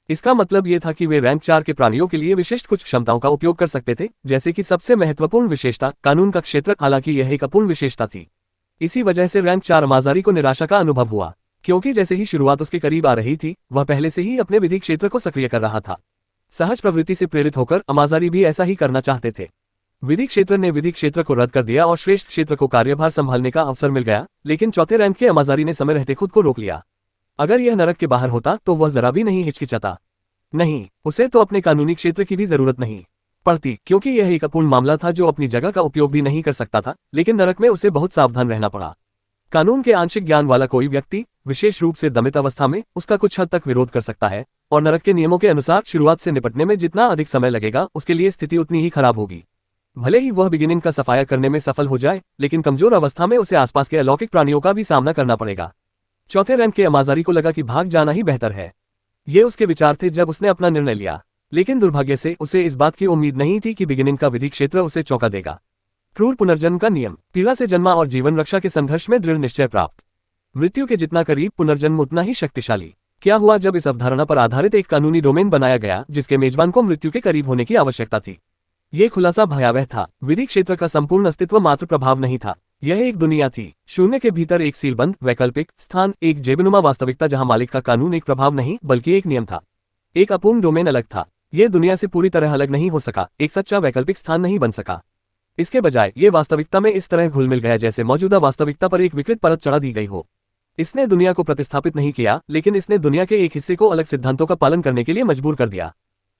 [SPEAKER 2] इसका मतलब ये था कि वे रैंक 4 के प्राणियों के लिए विशिष्ट कुछ क्षमताओं का उपयोग कर सकते थे, जैसे कि सबसे महत्वपूर्ण विशेषता कानून का क्षेत्र। हालांकि यह एक अपूर्ण विशेषता थी। इसी वजह से रैंक 4 अमाजारी को निराशा का अनुभव हुआ, क्योंकि जैसे ही शुरुआत उसके करीब आ रही थी, वह पहले से ही अपने विधि क्षेत्र को सक्रिय कर रहा था। सहज प्रवृत्ति से प्रेरित होकर अमाजारी भी ऐसा ही करना चाहते थे। विधि क्षेत्र ने विधि क्षेत्र को रद्द कर दिया और श्रेष्ठ क्षेत्र को कार्यभार संभालने का अवसर मिल गया, लेकिन चौथे रैंक के अमाजारी ने समय रहते खुद को रोक लिया। अगर यह नरक के बाहर होता तो वह जरा भी नहीं हिचकिचाता। नहीं, उसे तो अपने कानूनी क्षेत्र की भी जरूरत नहीं पड़ती, क्योंकि यह एक अपूर्ण मामला था जो अपनी जगह का उपयोग भी नहीं कर सकता था। लेकिन नरक में उसे बहुत सावधान रहना पड़ा। कानून के आंशिक ज्ञान वाला कोई व्यक्ति, विशेष रूप से दमित अवस्था में, उसका कुछ हद तक विरोध कर सकता है, और नरक के नियमों के अनुसार शुरुआत से निपटने में जितना अधिक समय लगेगा, उसके लिए स्थिति उतनी ही खराब होगी। भले ही वह बिगिनिंग का सफाया करने में सफल हो जाए, लेकिन कमजोर अवस्था में उसे आसपास के अलौकिक प्राणियों का भी सामना करना पड़ेगा। चौथे रैंक के अमाजारी को लगा कि भाग जाना ही बेहतर है। ये उसके विचार थे जब उसने अपना निर्णय लिया, लेकिन दुर्भाग्य से उसे इस बात की उम्मीद नहीं थी कि बिगिनिंग का विधि क्षेत्र उसे चौंका देगा। क्रूर पुनर्जन्म का नियम, पीड़ा से जन्मा और जीवन रक्षा के संघर्ष में दृढ़ निश्चय प्राप्त। मृत्यु के जितना करीब पुनर्जन्म उतना ही शक्तिशाली। क्या हुआ जब इस अवधारणा पर आधारित एक कानूनी डोमेन बनाया गया, जिसके मेजबान को मृत्यु के करीब होने की आवश्यकता थी? ये खुलासा भयावह था। विधि क्षेत्र का संपूर्ण अस्तित्व मात्र प्रभाव नहीं था, यह एक दुनिया थी, शून्य के भीतर एक सीलबंद वैकल्पिक स्थान, एक जेबनुमा वास्तविकता जहां मालिक का कानून एक प्रभाव नहीं बल्कि एक नियम था। एक अपूर्ण डोमेन अलग था। यह दुनिया से पूरी तरह अलग नहीं हो सका, एक सच्चा वैकल्पिक स्थान नहीं बन सका। इसके बजाय ये वास्तविकता में इस तरह घुल मिल गया जैसे मौजूदा वास्तविकता पर एक विकृत परत चढ़ा दी गई हो। इसने दुनिया को प्रतिस्थापित नहीं किया, लेकिन इसने दुनिया के एक हिस्से को अलग सिद्धांतों का पालन करने के लिए मजबूर कर दिया।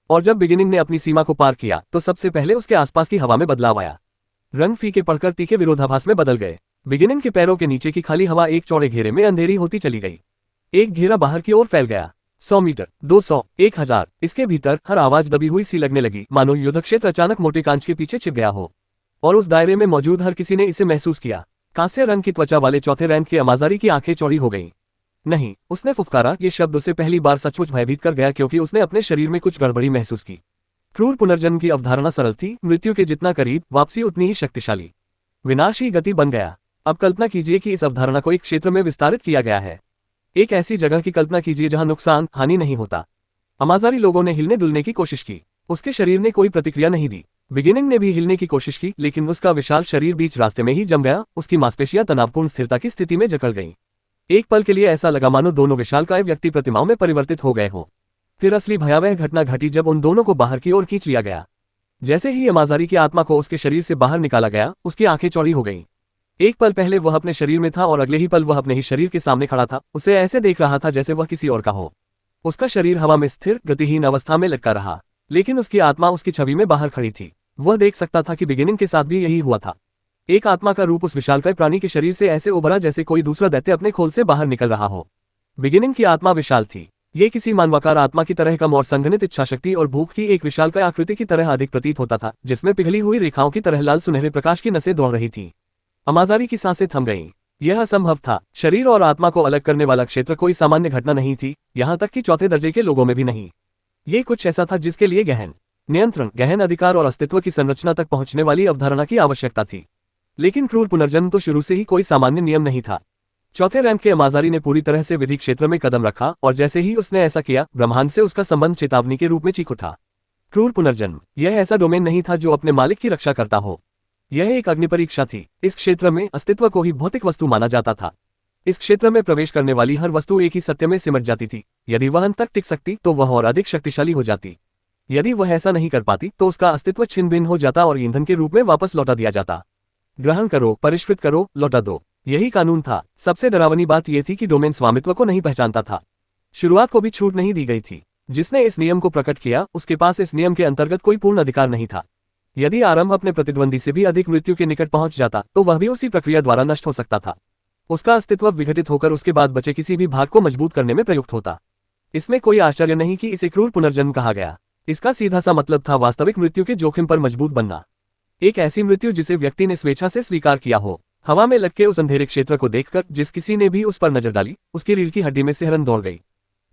[SPEAKER 2] और जब बिगिनिंग ने अपनी सीमा को पार किया, तो सबसे पहले उसके आसपास की हवा में बदलाव आया। रंग फीके पड़कर तीखे विरोधाभास में बदल गए। बिगिनिंग के पैरों के नीचे की खाली हवा एक चौड़े घेरे में अंधेरी होती चली गई। एक घेरा बाहर की ओर फैल गया, 100 मीटर, 200, 1000। इसके भीतर हर आवाज दबी हुई सी लगने लगी, मानो युद्ध क्षेत्र अचानक मोटे कांच के पीछे छिप गया हो। और उस दायरे में मौजूद हर किसी ने इसे महसूस किया। कांस्य रंग की त्वचा वाले चौथे रैंक के अमाजारी की आंखें चौड़ी हो गईं। नहीं, उसने फुफकारा। ये शब्द उसे पहली बार सचमुच भयभीत कर गया, क्योंकि उसने अपने शरीर में कुछ गड़बड़ी महसूस की। क्रूर पुनर्जन्म की अवधारणा सरल थी, मृत्यु के जितना करीब, वापसी उतनी ही शक्तिशाली। विनाश ही गति बन गया। अब कल्पना कीजिए कि इस अवधारणा को एक क्षेत्र में विस्तारित किया गया है। एक ऐसी जगह की कल्पना कीजिए जहां नुकसान, हानि नहीं होता। अमाजारी लोगों ने हिलने डुलने की कोशिश की। उसके शरीर ने कोई प्रतिक्रिया नहीं दी। बिगिनिंग ने भी हिलने की कोशिश की, लेकिन उसका विशाल शरीर बीच रास्ते में ही जम गया। उसकी मांसपेशियां तनावपूर्ण स्थिरता की स्थिति में जकड़ गईं। एक पल के लिए ऐसा लगा मानो दोनों विशालकाय व्यक्ति प्रतिमाओं में परिवर्तित हो गए हों। फिर असली भयावह घटना घटी जब उन दोनों को बाहर की ओर खींच लिया गया। जैसे ही अमाजारी की आत्मा को उसके शरीर से बाहर निकाला गया, उसकी आंखें चौड़ी हो गईं। एक पल पहले वह अपने शरीर में था और अगले ही पल वह अपने ही शरीर के सामने खड़ा था। उसे ऐसे देख रहा था जैसे वह किसी और का हो। उसका शरीर हवा में स्थिर, गतिहीन अवस्था में लटका रहा, लेकिन उसकी आत्मा उसकी छवि में बाहर खड़ी थी। वह देख सकता था कि बिगिनिंग के साथ भी यही हुआ था। एक आत्मा का रूप उस विशालकाय प्राणी के शरीर से ऐसे उभरा जैसे कोई दूसरा दैत्य अपने खोल से बाहर निकल रहा हो। बिगिनिंग की आत्मा विशाल थी। ये किसी मानवाकार आत्मा की तरह कम और संघनित इच्छाशक्ति और भूख की एक विशालकाय आकृति की तरह अधिक प्रतीत होता था, जिसमें पिघली हुई रेखाओं की तरह लाल सुनहरे प्रकाश की नसें दौड़ रही थीं। अमाजारी की सांसें थम गईं। यह असंभव था। शरीर और आत्मा को अलग करने वाला क्षेत्र कोई सामान्य घटना नहीं थी, यहां तक कि चौथे दर्जे के लोगों में भी नहीं। ये कुछ ऐसा था जिसके लिए गहन नियंत्रण, गहन अधिकार और अस्तित्व की संरचना तक पहुंचने वाली अवधारणा की आवश्यकता थी। लेकिन क्रूर पुनर्जन्म तो शुरू से ही कोई सामान्य नियम नहीं था। चौथे रैंक के अमाजारी ने पूरी तरह से विधि क्षेत्र में कदम रखा, और जैसे ही उसने ऐसा किया, ब्रह्मांड से उसका संबंध चेतावनी के रूप में चीख उठा। क्रूर पुनर्जन्म यह ऐसा डोमेन नहीं था जो अपने मालिक की रक्षा करता हो। यह एक अग्निपरीक्षा थी। इस क्षेत्र में अस्तित्व को ही भौतिक वस्तु माना जाता था। इस क्षेत्र में प्रवेश करने वाली हर वस्तु एक ही सत्य में सिमट जाती थी। यदि वह अंत तक टिक सकती तो वह और अधिक शक्तिशाली हो जाती। यदि वह ऐसा नहीं कर पाती तो उसका अस्तित्व छिन्न भिन्न हो जाता और ईंधन के रूप में वापस लौटा दिया जाता। ग्रहण करो, परिष्कृत करो, लौटा दो। यही कानून था। सबसे डरावनी बात यह थी कि डोमेन स्वामित्व को नहीं पहचानता था। शुरुआत को भी छूट नहीं दी गई थी। जिसने इस नियम को प्रकट किया उसके पास इस नियम के अंतर्गत कोई पूर्ण अधिकार नहीं था। यदि आरंभ अपने प्रतिद्वंदी से भी अधिक मृत्यु के निकट पहुंच जाता तो वह भी उसी प्रक्रिया द्वारा नष्ट हो सकता था। उसका अस्तित्व विघटित होकर उसके बाद बचे किसी भी भाग को मजबूत करने में प्रयुक्त होता। इसमें कोई आश्चर्य नहीं कि इसे क्रूर पुनर्जन्म कहा गया। इसका सीधा सा मतलब था वास्तविक मृत्यु के जोखिम पर मजबूत बनना। एक ऐसी मृत्यु जिसे व्यक्ति ने स्वेच्छा से स्वीकार किया हो। हवा में लटके उस अंधेरे क्षेत्र को देखकर जिस किसी ने भी उस पर नजर डाली उसकी रीढ़ की हड्डी में सिहरन दौड़ गई।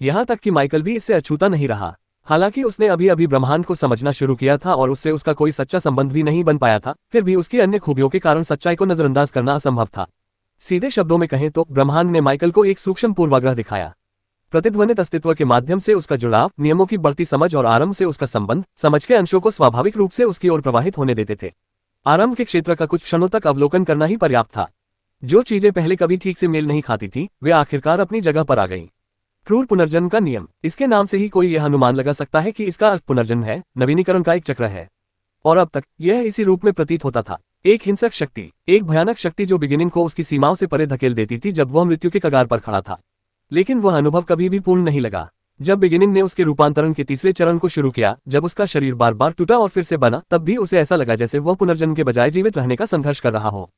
[SPEAKER 2] यहाँ तक कि माइकल भी इससे अछूता नहीं रहा। हालांकि उसने अभी अभी ब्रह्मांड को समझना शुरू किया था और उससे उसका कोई सच्चा संबंध भी नहीं बन पाया था, फिर भी उसकी अन्य खूबियों के कारण सच्चाई को नजरअंदाज करना असंभव था। सीधे शब्दों में कहें तो ब्रह्मांड ने माइकल को एक सूक्ष्म पूर्वाग्रह दिखाया। प्रतिध्वनित अस्तित्व के माध्यम से उसका जुड़ाव, नियमों की बढ़ती समझ और आरंभ से उसका संबंध, समझ के अंशों को स्वाभाविक रूप से उसकी ओर प्रवाहित होने देते थे। आरंभ के क्षेत्र का कुछ क्षणों तक अवलोकन करना ही पर्याप्त था। जो चीजें पहले कभी ठीक से मेल नहीं खाती थी वे आखिरकार अपनी जगह पर आ गईं। क्रूर पुनर्जन्म का नियम, इसके नाम से ही कोई यह अनुमान लगा सकता है कि इसका अर्थ पुनर्जन्म है, नवीनीकरण का एक चक्र है। और अब तक यह इसी रूप में प्रतीत होता था। एक हिंसक शक्ति, एक भयानक शक्ति जो बिगिनिंग को उसकी सीमाओं से परे धकेल देती थी जब वह मृत्यु के कगार पर खड़ा था। लेकिन वह अनुभव कभी भी पूर्ण नहीं लगा। जब बिगिनिंग ने उसके रूपांतरण के तीसरे चरण को शुरू किया, जब उसका शरीर बार बार टूटा और फिर से बना, तब भी उसे ऐसा लगा जैसे वह पुनर्जन्म के बजाय जीवित रहने का संघर्ष कर रहा हो।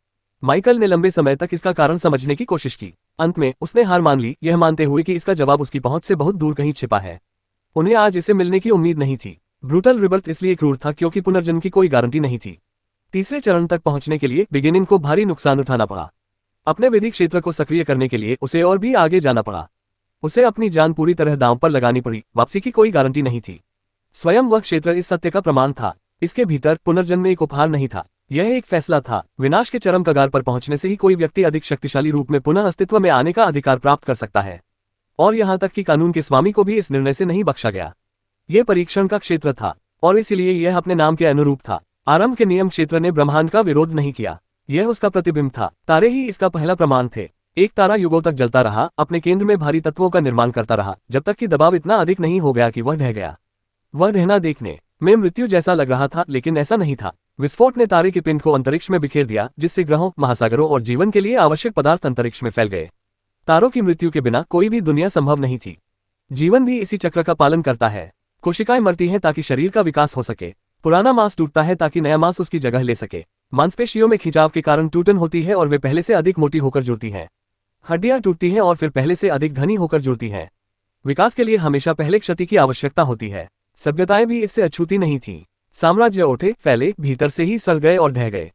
[SPEAKER 2] माइकल ने लंबे समय तक इसका कारण समझने की कोशिश की। अंत में उसने हार मान ली, यह मानते हुए कि इसका जवाब उसकी पहुंच से बहुत दूर कहीं छिपा है। उन्हें आज इसे मिलने की उम्मीद नहीं थी। ब्रूटल रिबर्थ इसलिए क्रूर था क्योंकि पुनर्जन्म की कोई गारंटी नहीं थी। तीसरे चरण तक पहुंचने के लिए बिगिनिंग को भारी नुकसान उठाना पड़ा। अपने विधि क्षेत्र को सक्रिय करने के लिए उसे और भी आगे जाना पड़ा। उसे अपनी जान पूरी तरह दांव पर लगानी पड़ी। वापसी की कोई गारंटी नहीं थी। स्वयं वह क्षेत्र इस सत्य का प्रमाण था। इसके भीतर पुनर्जन्म एक उपहार नहीं था, यह एक फैसला था। विनाश के चरम कगार पर पहुंचने से ही कोई व्यक्ति अधिक शक्तिशाली रूप में पुनः अस्तित्व में आने का अधिकार प्राप्त कर सकता है। और यहां तक कि कानून के स्वामी को भी इस निर्णय से नहीं बख्शा गया। यह परीक्षण का क्षेत्र था और इसलिए यह अपने नाम के अनुरूप था। आरंभ के नियम क्षेत्र ने ब्रह्मांड का विरोध नहीं किया, यह उसका प्रतिबिंब था। तारे ही इसका पहला प्रमाण थे। एक तारा युगों तक जलता रहा, अपने केंद्र में भारी तत्वों का निर्माण करता रहा, जब तक कि दबाव इतना अधिक नहीं हो गया कि वह ढह गया। वह ढहना देखने में मृत्यु जैसा लग रहा था, लेकिन ऐसा नहीं था। विस्फोट ने तारे के पिंड को अंतरिक्ष में बिखेर दिया, जिससे ग्रहों, महासागरों और जीवन के लिए आवश्यक पदार्थ अंतरिक्ष में फैल गए। तारों की मृत्यु के बिना कोई भी दुनिया संभव नहीं थी। जीवन भी इसी चक्र का पालन करता है। कोशिकाएं मरती हैं ताकि शरीर का विकास हो सके। पुराना मांस टूटता है ताकि नया मांस उसकी जगह ले सके। मांसपेशियों में खिंचाव के कारण टूटन होती है और वे पहले से अधिक मोटी होकर जुड़ती हैं। हड्डियां टूटती हैं और फिर पहले से अधिक घनी होकर जुड़ती हैं। विकास के लिए हमेशा पहले क्षति की आवश्यकता होती है। सभ्यताएं भी इससे अछूती नहीं थीं। साम्राज्य उठे, फैले, भीतर से ही सड़ गए और ढह गए।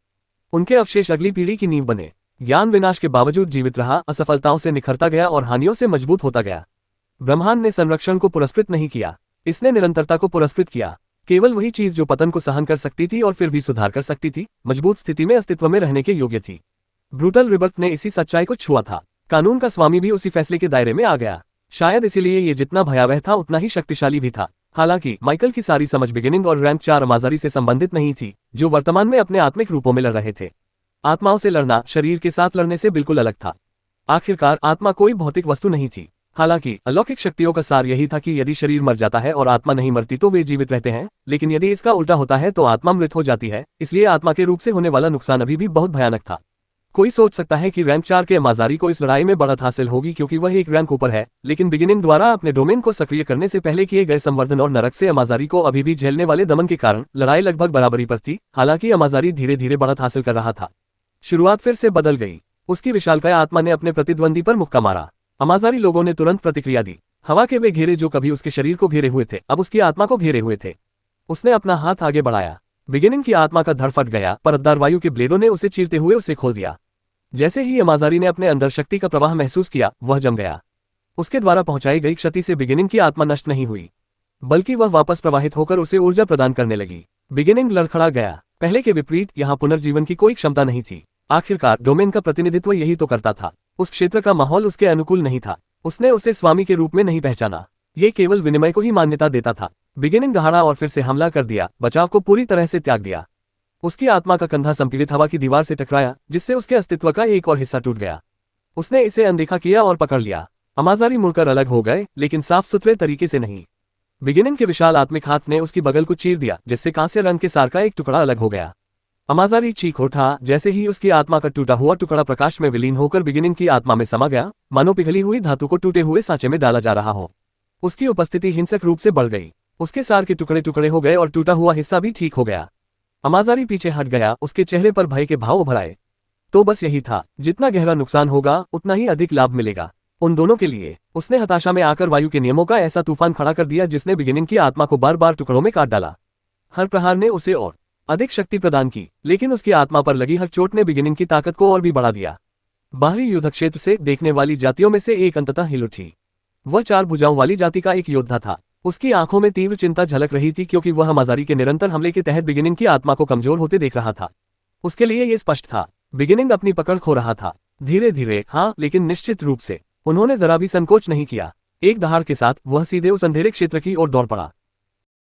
[SPEAKER 2] उनके अवशेष अगली पीढ़ी की नींव बने। ज्ञान विनाश के बावजूद जीवित रहा, असफलताओं से निखरता गया और हानियों से मजबूत होता गया। ब्रह्मांड ने संरक्षण को पुरस्कृत नहीं किया, इसने निरंतरता को पुरस्कृत किया। केवल वही चीज जो पतन को सहन कर सकती थी और फिर भी सुधार कर सकती थी, मजबूत स्थिति में अस्तित्व में रहने के योग्य थी। ब्रूटल रिबर्थ ने इसी सच्चाई को छुआ था। कानून का स्वामी भी उसी फैसले के दायरे में आ गया। शायद इसीलिए ये जितना भयावह था उतना ही शक्तिशाली भी था। हालांकि माइकल की सारी समझ बिगिनिंग और रैंक 4 अमाजारी से संबंधित नहीं थी, जो वर्तमान में अपने आत्मिक रूपों में लड़ रहे थे। आत्माओं से लड़ना शरीर के साथ लड़ने से बिल्कुल अलग था। आखिरकार आत्मा कोई भौतिक वस्तु नहीं थी। हालांकि अलौकिक शक्तियों का सार यही था कि यदि शरीर मर जाता है और आत्मा नहीं मरती तो वे जीवित रहते हैं, लेकिन यदि इसका उल्टा होता है तो आत्मा मृत हो जाती है। इसलिए आत्मा के रूप से होने वाला नुकसान अभी भी बहुत भयानक था। कोई सोच सकता है कि रैंक 4 के अमाजारी को इस लड़ाई में बढ़त हासिल होगी क्योंकि वह एक रैंक ऊपर है, लेकिन बिगिनिंग द्वारा अपने डोमेन को सक्रिय करने से पहले किए गए संवर्धन और नरक से अमाजारी को अभी भी झेलने वाले दमन के कारण लड़ाई लगभग बराबरी पर थी। हालांकि अमाजारी धीरे धीरे बढ़त हासिल कर रहा था। शुरुआत फिर से बदल गई। उसकी विशालकाय आत्मा ने अपने प्रतिद्वंदी पर मुक्का मारा। अमाजारी लोगों ने तुरंत प्रतिक्रिया दी। हवा के वे घेरे जो कभी उसके शरीर को घेरे हुए थे अब उसकी आत्मा को घेरे हुए थे। उसने अपना हाथ आगे बढ़ाया। बिगिनिंग की आत्मा का धड़ फट गया, परतदार वायु के ब्लेडों ने उसे चीरते हुए उसे खोल दिया। जैसे ही अमाजारी ने अपने अंदर शक्ति का प्रवाह महसूस किया, वह जम गया। उसके द्वारा पहुंचाई गई क्षति से बिगिनिंग की आत्मा नष्ट नहीं हुई, बल्कि वह वापस प्रवाहित होकर उसे ऊर्जा प्रदान करने लगी। बिगिनिंग लड़खड़ा गया। पहले के विपरीत यहाँ पुनर्जीवन की कोई क्षमता नहीं थी। आखिरकार डोमेन का प्रतिनिधित्व यही तो करता था। उस क्षेत्र का माहौल उसके अनुकूल नहीं था। उसने उसे स्वामी के रूप में नहीं पहचाना। ये केवल विनिमय को ही मान्यता देता था। बिगिनिंग दहाड़ा और फिर से हमला कर दिया, बचाव को पूरी तरह से त्याग दिया। उसकी आत्मा का कंधा संपीड़ित हवा की दीवार से टकराया, जिससे उसके अस्तित्व का एक और हिस्सा टूट गया। उसने इसे अनदेखा किया और पकड़ लिया। अमाजारी मुड़कर अलग हो गए, लेकिन साफ सुथरे तरीके से नहीं। बिगिनिंग के विशाल आत्मिक हाथ ने उसकी बगल को चीर दिया, जिससे कांस्य रंग के सार का एक टुकड़ा अलग हो गया। अमाज़ारी चीख उठा जैसे ही उसकी आत्मा का टूटा हुआ टुकड़ा प्रकाश में विलीन होकर बिगिनिंग की आत्मा में समा गया, मानो पिघली हुई धातु को टूटे हुए सांचे में डाला जा रहा हो। उसकी उपस्थिति हिंसक रूप से बढ़ गई। उसके सार के टुकड़े टुकड़े हो गए और टूटा हुआ हिस्सा भी ठीक हो गया। अमाज़ारी पीछे हट गया, उसके चेहरे पर भय के भाव उभर आए। तो बस यही था, जितना गहरा नुकसान होगा उतना ही अधिक लाभ मिलेगा उन दोनों के लिए। उसने हताशा में आकर वायु के नियमों का ऐसा तूफान खड़ा कर दिया जिसने बिगिनिंग की आत्मा को बार बार टुकड़ों में काट डाला। हर प्रहार ने उसे और अधिक शक्ति प्रदान की, लेकिन उसकी आत्मा पर लगी हर चोट ने बिगिनिंग की ताकत को और भी बढ़ा दिया। बाहरी युद्ध क्षेत्र से देखने वाली जातियों में से एक अंततः हिल उठी। वह 4 भुजाओं वाली जाति का एक योद्धा था। उसकी आंखों में तीव्र चिंता झलक रही थी क्योंकि वह अमाज़ारी के निरंतर हमले के तहत बिगिनिंग की आत्मा को कमजोर होते देख रहा था। उसके लिए यह स्पष्ट था, बिगिनिंग अपनी पकड़ खो रहा था। धीरे धीरे, हाँ, लेकिन निश्चित रूप से। उन्होंने जरा भी संकोच नहीं किया। एक दहाड़ के साथ वह सीधे उस अंधेरे क्षेत्र की ओर दौड़ पड़ा।